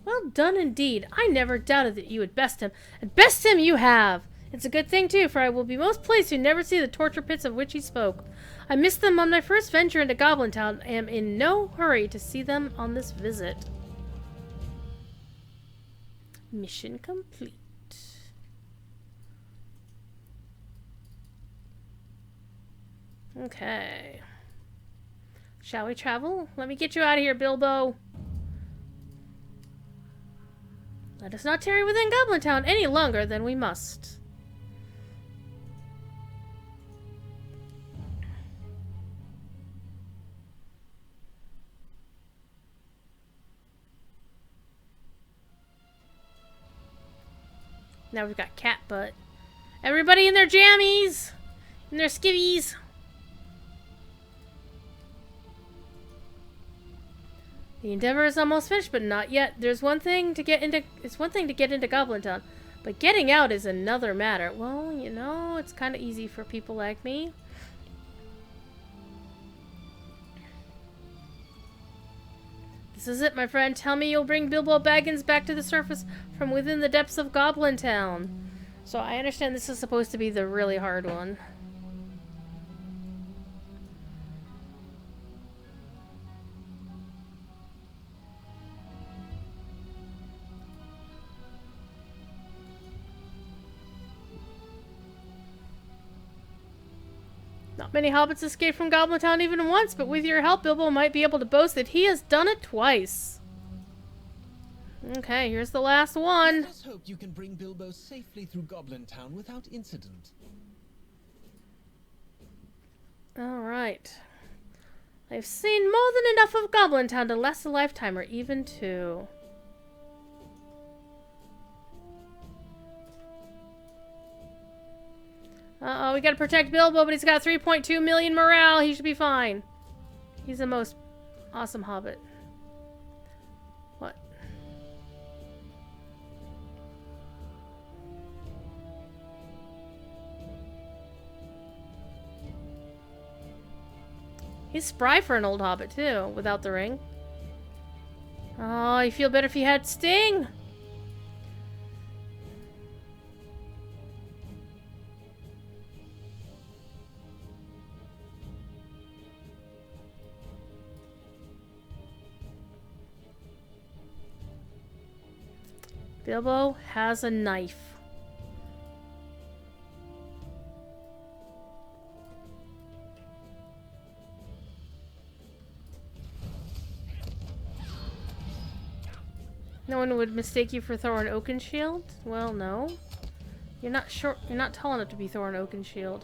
Well done indeed. I never doubted that you would best him. And best him you have! It's a good thing, too, for I will be most pleased to never see the torture pits of which he spoke. I missed them on my first venture into Goblin Town, and am in no hurry to see them on this visit. Mission complete. Okay. Shall we travel? Let me get you out of here, Bilbo. Let us not tarry within Goblin Town any longer than we must. Now we've got cat butt. Everybody in their jammies! In their skivvies! The endeavor is almost finished, but not yet. There's one thing to get into. It's one thing to get into Goblin Town, but getting out is another matter. Well, you know, it's kind of easy for people like me. This is it, my friend. Tell me you'll bring Bilbo Baggins back to the surface from within the depths of Goblin Town. So I understand this is supposed to be the really hard one. Not many hobbits escape from Goblin Town even once, but with your help, Bilbo might be able to boast that he has done it twice. Okay, here's the last one. Let us hope you can bring Bilbo safely through Goblin Town without incident. Alright. I've seen more than enough of Goblin Town to last a lifetime, or even two. Uh-oh, we gotta protect Bilbo, but he's got 3.2 million morale. He should be fine. He's the most awesome hobbit. What? He's spry for an old hobbit, too, without the ring. Oh, you feel better if you had Sting. Bilbo has a knife. No one would mistake you for Thorin Oakenshield? Well, no. You're not short. You're not tall enough to be Thorin Oakenshield.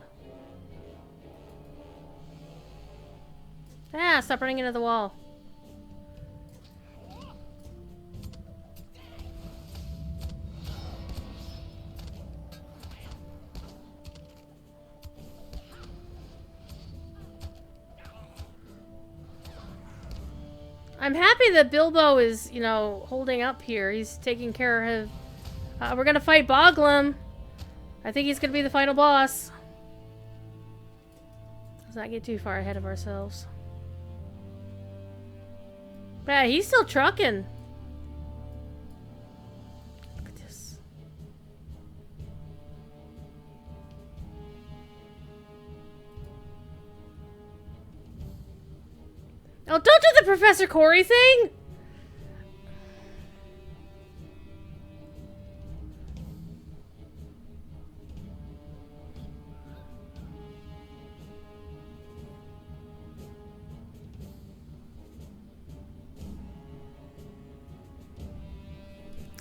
Ah! Stop running into the wall. I'm happy that Bilbo is, you know, holding up here. He's taking care of... we're gonna fight Boglum. I think he's gonna be the final boss. Let's not get too far ahead of ourselves. Yeah, he's still trucking. Look at this. Oh, don't do the Professor Corey thing!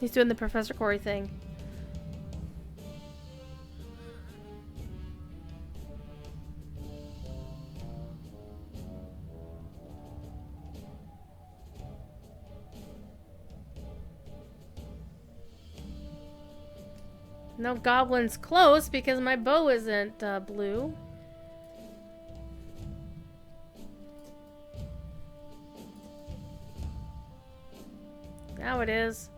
He's doing the Professor Corey thing. No goblins close because my bow isn't blue. Now it is.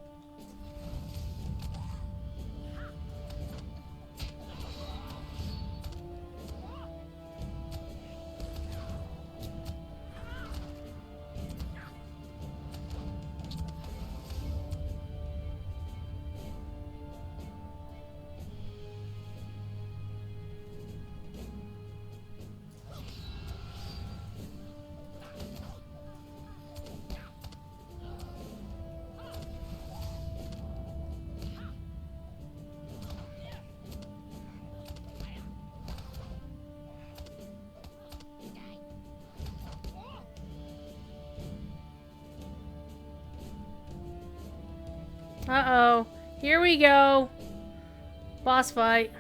Uh-oh. Here we go. Boss fight.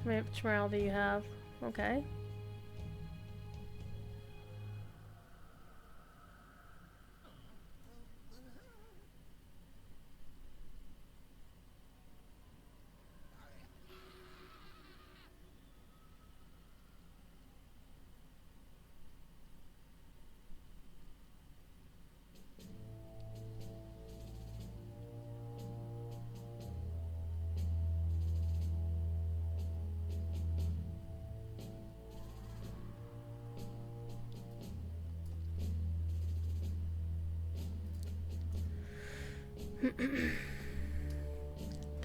How much morale do you have? Okay.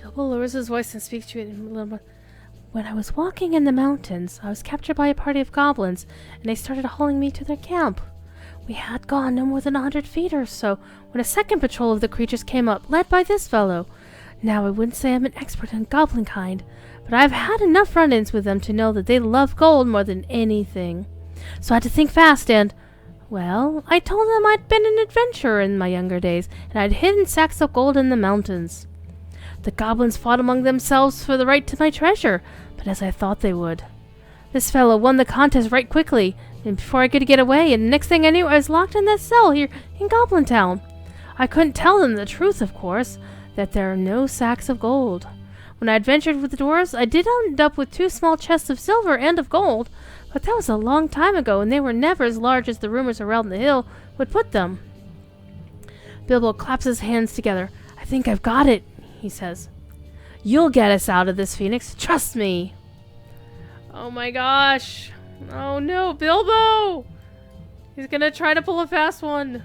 Bilbo lowers his voice and speaks to it in a little bit. When I was walking in the mountains, I was captured by a party of goblins, and they started hauling me to their camp. We had gone no more than 100 feet or so when a second patrol of the creatures came up, led by this fellow. Now, I wouldn't say I'm an expert in goblin kind, but I've had enough run-ins with them to know that they love gold more than anything. So I had to think fast and... Well, I told them I'd been an adventurer in my younger days, and I'd hidden sacks of gold in the mountains. The goblins fought among themselves for the right to my treasure, but as I thought they would. This fellow won the contest right quickly, and before I could get away, and the next thing I knew, I was locked in that cell here in Goblin Town. I couldn't tell them the truth, of course, that there are no sacks of gold. When I adventured with the dwarves, I did end up with 2 small chests of silver and of gold, but that was a long time ago, and they were never as large as the rumors around the hill would put them. Bilbo claps his hands together. I think I've got it, he says. You'll get us out of this, Phoenix. Trust me. Oh my gosh. Oh no, Bilbo! He's gonna try to pull a fast one.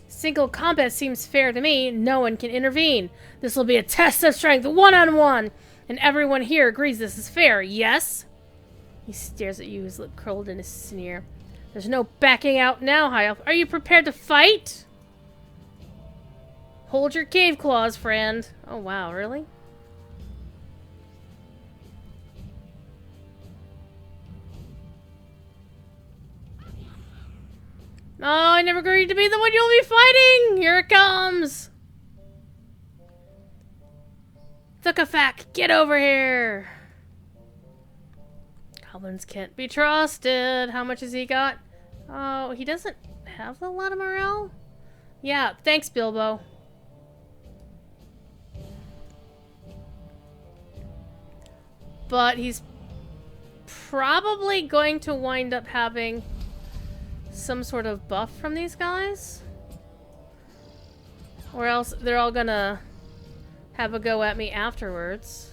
Single combat seems fair to me. No one can intervene. This will be a test of strength, one-on-one. And everyone here agrees this is fair, yes? He stares at you, his lip curled in a sneer. There's no backing out now, High Elf. Are you prepared to fight? Hold your cave claws, friend. Oh, wow, really? Oh, I never agreed to be the one you'll be fighting! Here it comes! Thukafak, get over here! Goblins can't be trusted. How much has he got? Oh, he doesn't have a lot of morale? Yeah, thanks, Bilbo. But he's probably going to wind up having some sort of buff from these guys. Or else they're all gonna have a go at me afterwards.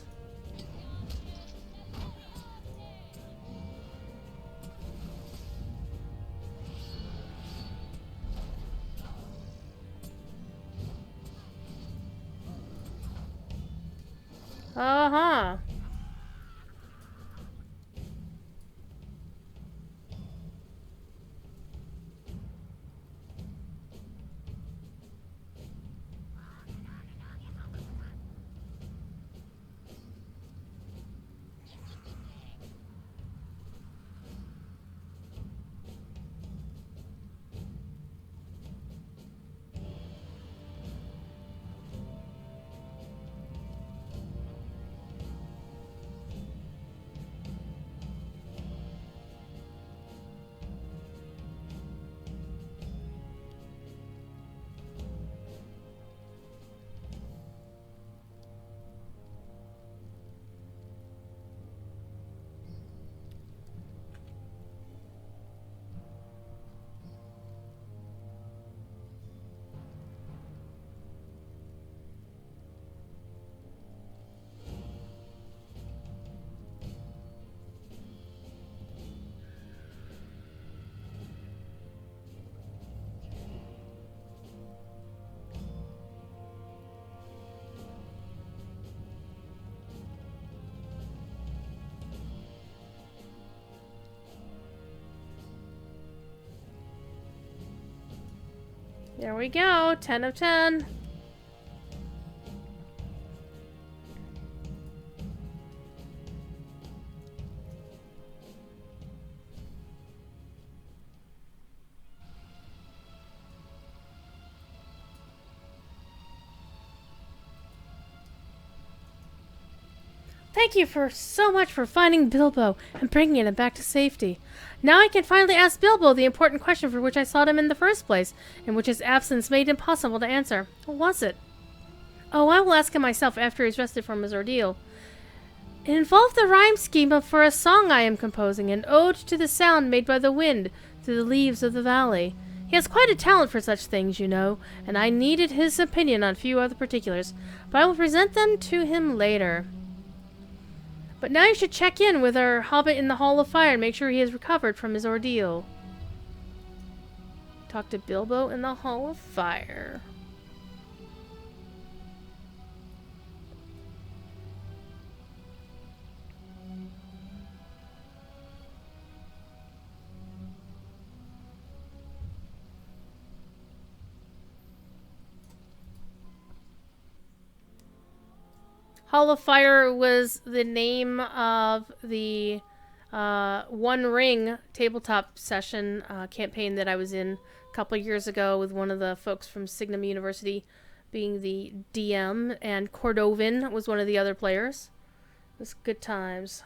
Uh-huh. There we go. 10 of 10. Thank you so much for finding Bilbo and bringing him back to safety. Now I can finally ask Bilbo the important question for which I sought him in the first place, and which his absence made impossible to answer. What was it? Oh, I will ask him myself after he's rested from his ordeal. It involved the rhyme scheme for a song I am composing, an ode to the sound made by the wind through the leaves of the valley. He has quite a talent for such things, you know, and I needed his opinion on a few other particulars, but I will present them to him later. But now you should check in with our hobbit in the Hall of Fire and make sure he has recovered from his ordeal. Talk to Bilbo in the Hall of Fire. Hall of Fire was the name of the One Ring tabletop session campaign that I was in a couple of years ago with one of the folks from Signum University being the DM, and Cordovan was one of the other players. It was good times.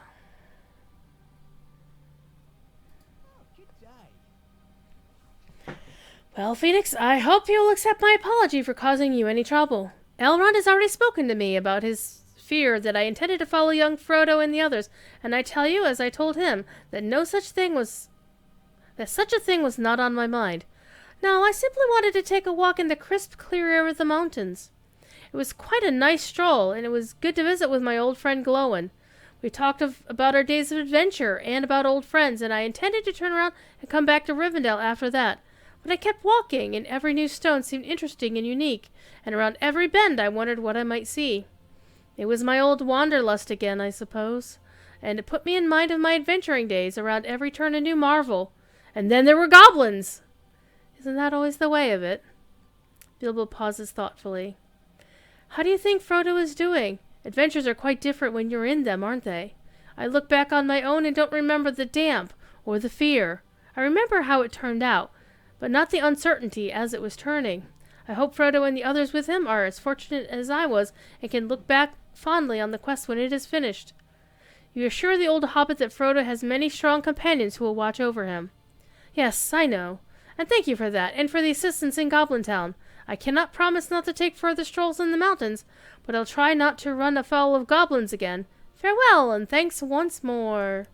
Well, Phoenix, I hope you'll accept my apology for causing you any trouble. Elrond has already spoken to me about his fear that I intended to follow young Frodo and the others, and I tell you, as I told him, that such a thing was not on my mind. No, I simply wanted to take a walk in the crisp, clear air of the mountains. It was quite a nice stroll, and it was good to visit with my old friend Glowin. We talked about our days of adventure and about old friends, and I intended to turn around and come back to Rivendell after that. But I kept walking, and every new stone seemed interesting and unique, and around every bend I wondered what I might see. It was my old wanderlust again, I suppose, and it put me in mind of my adventuring days, around every turn a new marvel. And then there were goblins! Isn't that always the way of it? Bilbo pauses thoughtfully. How do you think Frodo is doing? Adventures are quite different when you're in them, aren't they? I look back on my own and don't remember the damp or the fear. I remember how it turned out, but not the uncertainty as it was turning. I hope Frodo and the others with him are as fortunate as I was and can look back fondly on the quest when it is finished. You assure the old hobbit that Frodo has many strong companions who will watch over him. Yes, I know. And thank you for that, and for the assistance in Goblin Town. I cannot promise not to take further strolls in the mountains, but I'll try not to run afoul of goblins again. Farewell, and thanks once more.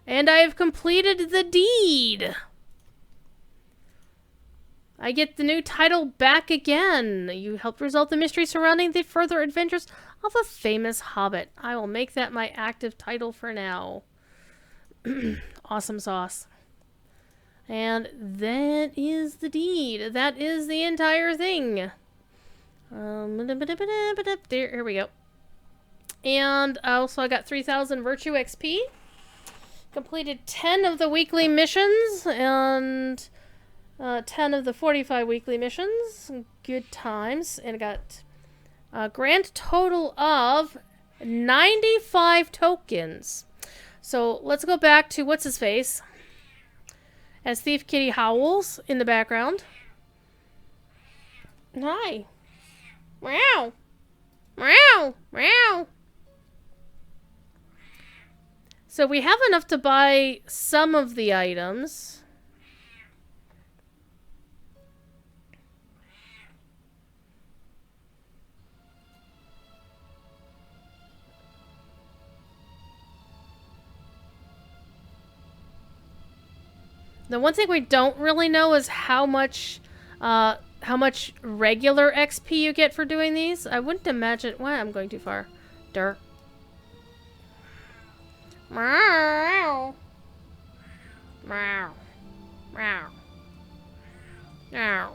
And I have completed the deed. I get the new title back again. You helped resolve the mystery surrounding the further adventures of a famous hobbit. I will make that my active title for now. Awesome sauce. And that is the deed. That is the entire thing. Here we go. And also I got 3,000 Virtue XP. Completed 10 of the weekly missions and 10 of the 45 weekly missions. Good times. And I got a grand total of 95 tokens. So let's go back to what's-his-face as Thief Kitty howls in the background. Hi. Meow. Meow. Meow. So we have enough to buy some of the items. The one thing we don't really know is how much regular XP you get for doing these. I wouldn't imagine. Why I'm going too far. Dirt. Meow. Meow. Meow. Meow.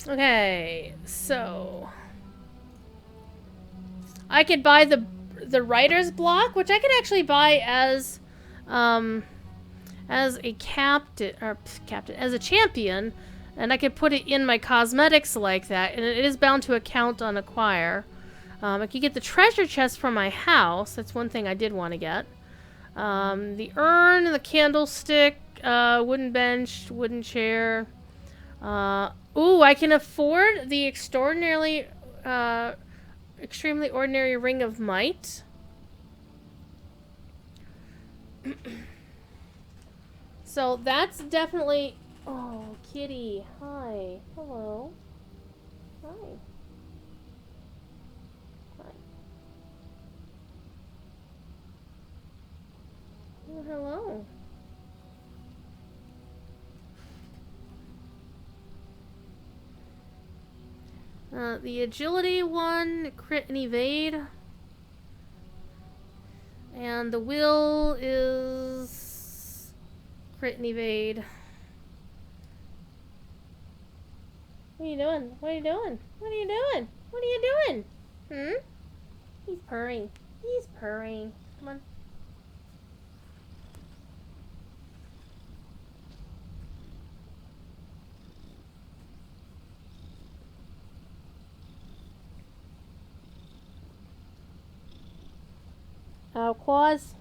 Okay, so I could buy the writer's block, which I could actually buy as a as a champion, and I could put it in my cosmetics like that, and it is bound to account on acquire. I could get the treasure chest from my house. That's one thing I did want to get. The urn, the candlestick, wooden bench, wooden chair. Ooh, I can afford the extraordinarily extremely ordinary ring of might. So that's definitely... Oh, kitty. Hi. Hello. Hi. Hi. Oh, hello. The agility one, crit and evade. And the will is crit and evade. What are you doing? What are you doing? What are you doing? What are you doing? Hmm? He's purring. He's purring. Come on. claws.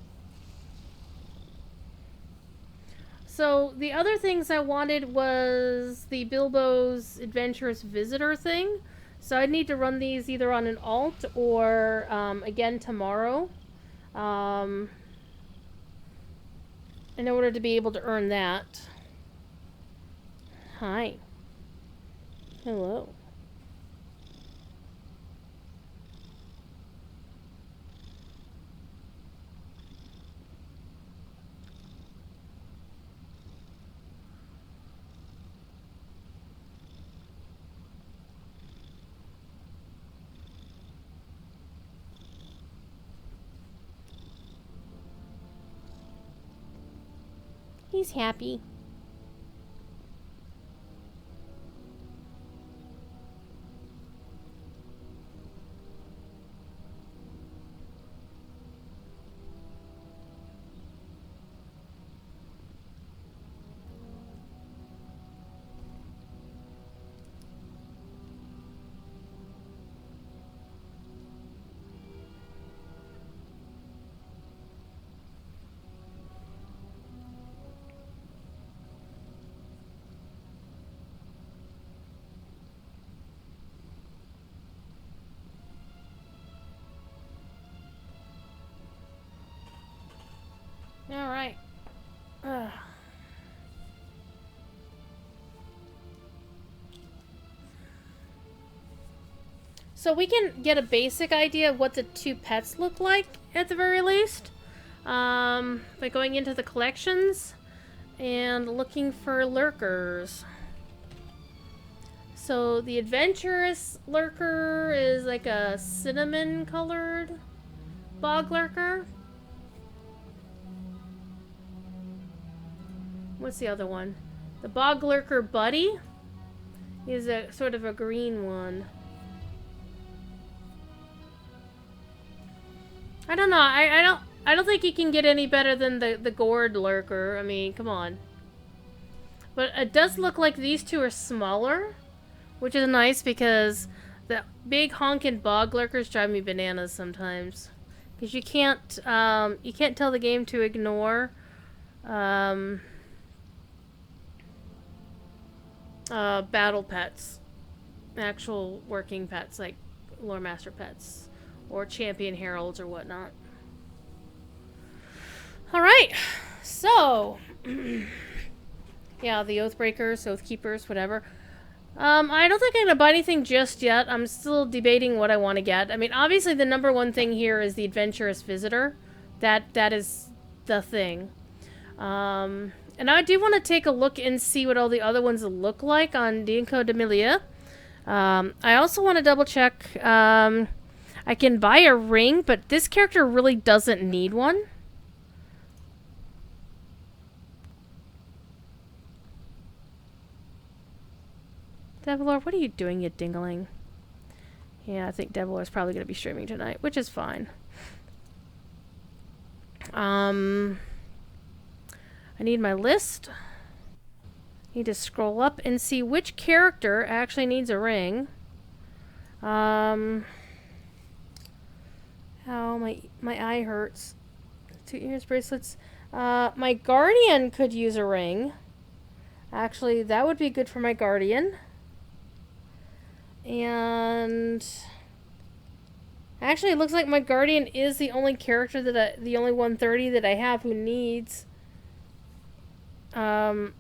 So the other things I wanted was the Bilbo's Adventurous Visitor thing. So I'd need to run these either on an alt or again tomorrow. In order to be able to earn that. Hi. Hello. He's happy. All right. So we can get a basic idea of what the two pets look like at the very least by going into the collections and looking for lurkers. So the adventurous lurker is like a cinnamon colored bog lurker. What's the other one? The bog lurker buddy is a sort of a green one. I don't know. I don't think you can get any better than the gourd lurker. I mean, come on. But it does look like these two are smaller, which is nice because the big honking bog lurkers drive me bananas sometimes. Because you can't tell the game to ignore battle pets, actual working pets like lore master pets or champion heralds or whatnot. All right, so yeah, the Oathbreakers, Oathkeepers, whatever. I don't think I'm gonna buy anything just yet. I'm still debating what I want to get. I mean, obviously the number one thing here is the Adventurous Visitor. That is the thing. And I do want to take a look and see what all the other ones look like on Dinko de Milieu. I also want to double check. I can buy a ring, but this character really doesn't need one. Devilor, what are you doing, you dingling? Yeah, I think Devilor's probably going to be streaming tonight, which is fine. I need my list. Need to scroll up and see which character actually needs a ring. Ow, my eye hurts. 2 ears bracelets. My guardian could use a ring. Actually, that would be good for my guardian. And actually, it looks like my guardian is the only character the only 130 that I have who needs that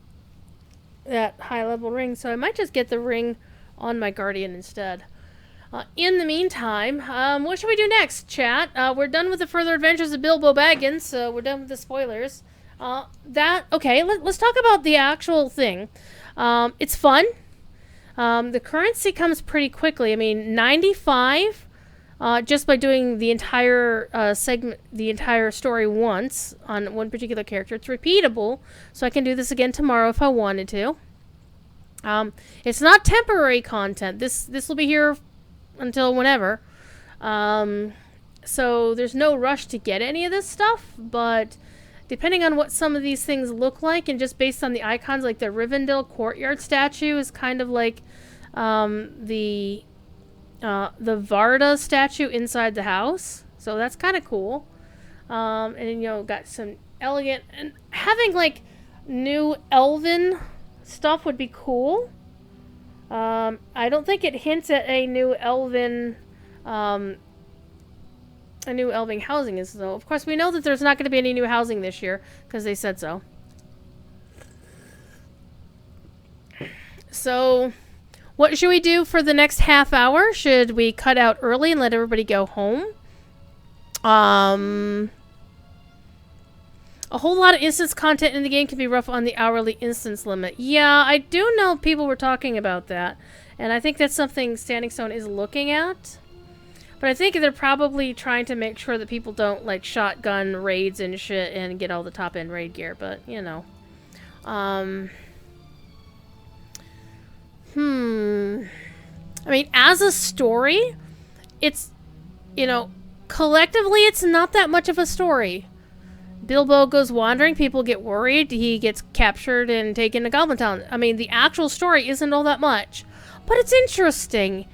high level ring. So I might just get the ring on my guardian instead. In the meantime, what should we do next, chat? We're done with the further adventures of Bilbo Baggins, so we're done with the spoilers. Okay, let's talk about the actual thing. It's fun. The currency comes pretty quickly. I mean, 95, just by doing the entire segment, the entire story once on one particular character. It's repeatable, so I can do this again tomorrow if I wanted to. It's not temporary content. This will be here until whenever. So there's no rush to get any of this stuff, but depending on what some of these things look like, and just based on the icons, like the Rivendell courtyard statue is kind of like the Varda statue inside the house. So that's kind of cool. And, you know, got some elegant... And having, like, new elven stuff would be cool. I don't think it hints at a new elven... a new elven housing is, though. Of course, we know that there's not going to be any new housing this year, because they said so. So, what should we do for the next half hour? Should we cut out early and let everybody go home? A whole lot of instance content in the game can be rough on the hourly instance limit. Yeah, I do know people were talking about that. And I think that's something Standing Stone is looking at. But I think they're probably trying to make sure that people don't, like, shotgun raids and shit and get all the top-end raid gear. But, you know. I mean, as a story, it's, you know, collectively it's not that much of a story. Bilbo goes wandering, people get worried, he gets captured and taken to Goblin Town. I mean, the actual story isn't all that much. But it's interesting.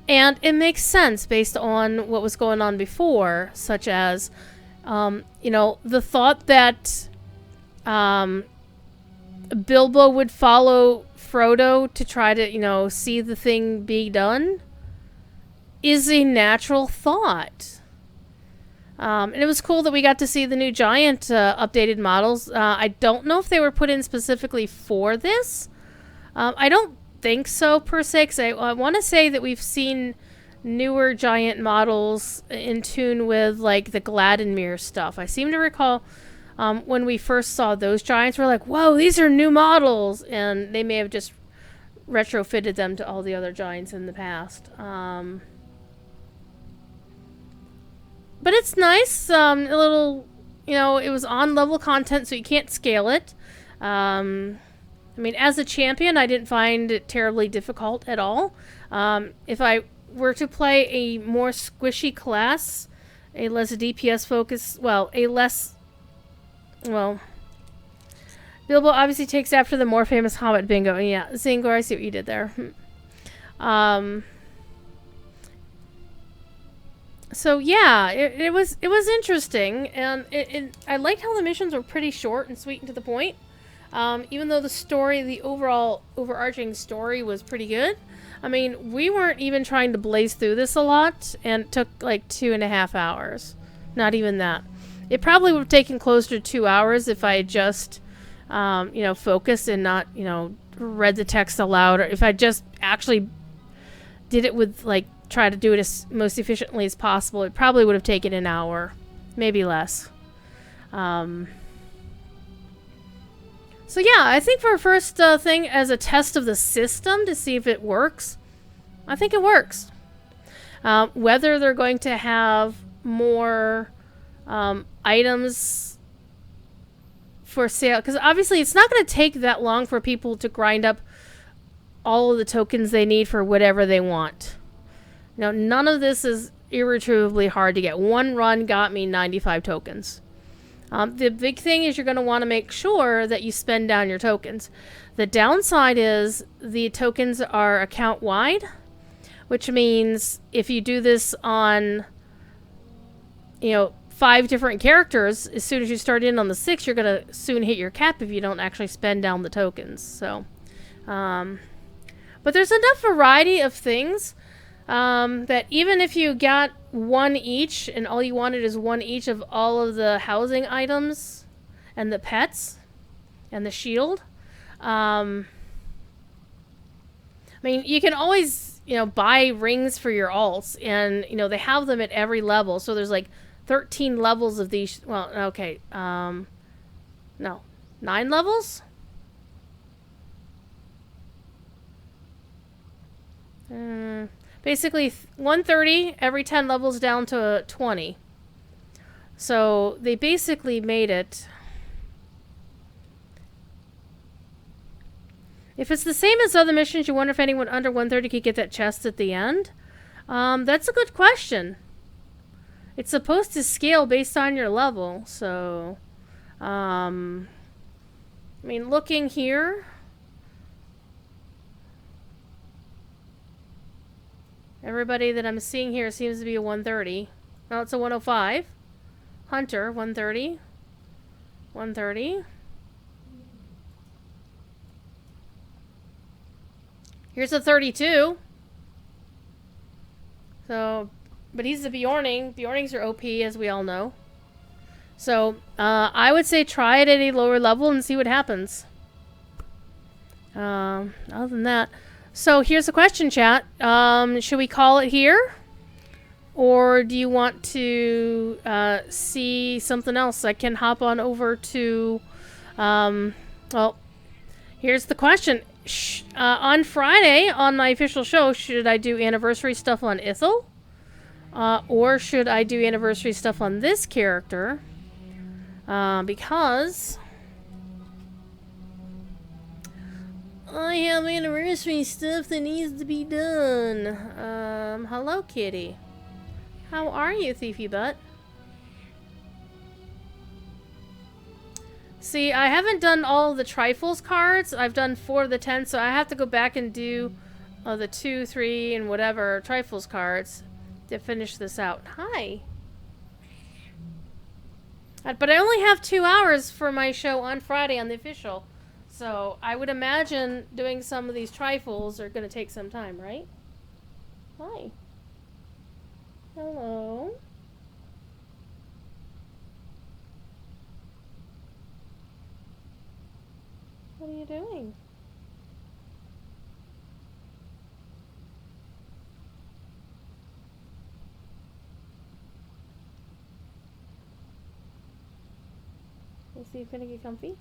And it makes sense based on what was going on before, such as, you know, the thought that Bilbo would follow Frodo to try to, you know, see the thing be done is a natural thought. And it was cool that we got to see the new giant updated models. I don't know if they were put in specifically for this. I don't think so per se, because I want to say that we've seen newer giant models in tune with, like, the Gladdenmere stuff. I seem to recall when we first saw those giants, we're like, whoa, these are new models, and they may have just retrofitted them to all the other giants in the past. But it's nice, a little, you know, it was on level content, so you can't scale it. I mean, as a champion, I didn't find it terribly difficult at all. If I were to play a more squishy class, a less DPS focus, well, Bilbo obviously takes after the more famous Hobbit bingo. Yeah, Zingor, I see what you did there. So yeah, it was interesting, and I liked how the missions were pretty short and sweet and to the point. Even though the story, the overall overarching story was pretty good. I mean, we weren't even trying to blaze through this a lot, and it took like 2.5 hours. Not even that. It probably would have taken closer to 2 hours if I had just, you know, focused and not, you know, read the text aloud, or if I just actually did it with, like, try to do it as most efficiently as possible. It probably would have taken an hour, maybe less. So yeah, I think for a first thing, as a test of the system to see if it works, I think it works. Whether they're going to have more items for sale, because obviously it's not going to take that long for people to grind up all of the tokens they need for whatever they want. Now, none of this is irretrievably hard to get. One run got me 95 tokens. The big thing is you're going to want to make sure that you spend down your tokens. The downside is the tokens are account-wide, which means if you do this on, you know, 5 different characters, as soon as you start in on the 6th, you're going to soon hit your cap if you don't actually spend down the tokens. So, but there's enough variety of things that even if you got one each and all you wanted is one each of all of the housing items and the pets and the shield, I mean, you can always, you know, buy rings for your alts, and, you know, they have them at every level. So there's like 13 levels of these. Well, okay. No, 9 levels? Basically 130 every 10 levels down to 20. So they basically made it. If it's the same as other missions, you wonder if anyone under 130 could get that chest at the end. That's a good question. It's supposed to scale based on your level, so I mean, looking here, everybody that I'm seeing here seems to be a 130. No, it's a 105. Hunter, 130. 130. Here's a 32. So, but he's a Bjorning. Bjornings are OP, as we all know. So, I would say try it at a lower level and see what happens. Other than that. So, here's the question, chat. Should we call it here? Or do you want to see something else? I can hop on over to... well, here's the question. On Friday, on my official show, should I do anniversary stuff on Ithel? Or should I do anniversary stuff on this character? Because I have anniversary stuff that needs to be done. Hello, kitty. How are you, thiefy butt? See, I haven't done all of the Trifles cards. I've done 4 of the 10, so I have to go back and do the 2, 3, and whatever Trifles cards to finish this out. Hi. But I only have 2 hours for my show on Friday on the official. So I would imagine doing some of these Trifles are going to take some time, right? Hi. Hello. What are you doing? Is he gonna get comfy?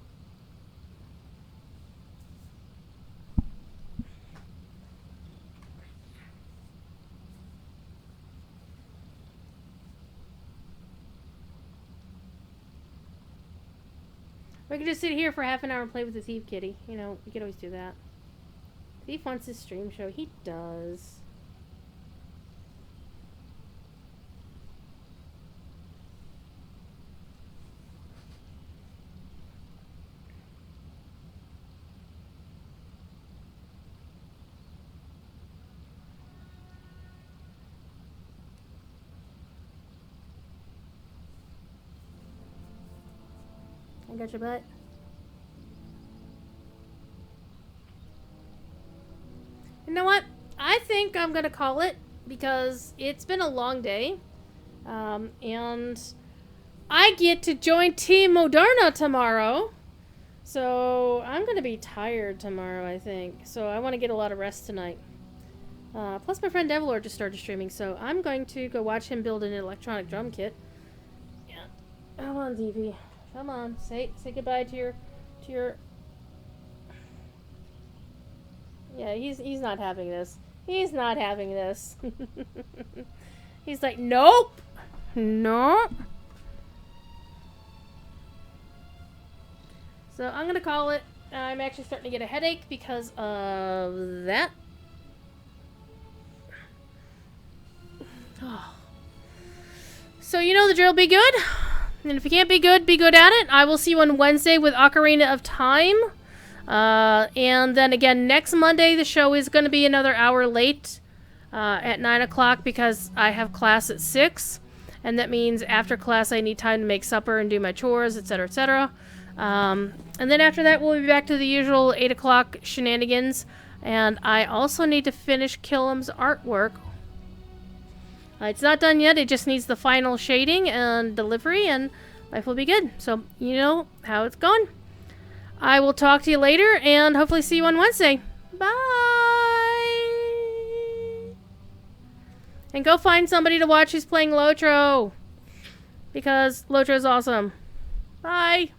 We could just sit here for half an hour and play with the thief kitty. You know, we could always do that. Thief wants his stream show. He does. I got your butt. You know what? I think I'm gonna call it because it's been a long day. And I get to join Team Moderna tomorrow. So I'm gonna be tired tomorrow, I think. So I want to get a lot of rest tonight. Plus my friend Devilor just started streaming, so I'm going to go watch him build an electronic drum kit. Yeah. Come on, DP. Come on, say goodbye to your. Yeah, he's not having this. He's not having this. He's like, nope, nope. So I'm gonna call it. I'm actually starting to get a headache because of that. Oh. So you know the drill. Be good. And if you can't be good at it. I will see you on Wednesday with Ocarina of Time. And then again, next Monday, the show is going to be another hour late at 9 o'clock because I have class at 6. And that means after class, I need time to make supper and do my chores, etc., etc. And then after that, we'll be back to the usual 8 o'clock shenanigans. And I also need to finish Killam's artwork. It's not done yet. It just needs the final shading and delivery, and life will be good. So, you know how it's going. I will talk to you later, and hopefully see you on Wednesday. Bye! And go find somebody to watch who's playing Lotro. Because Lotro's awesome. Bye!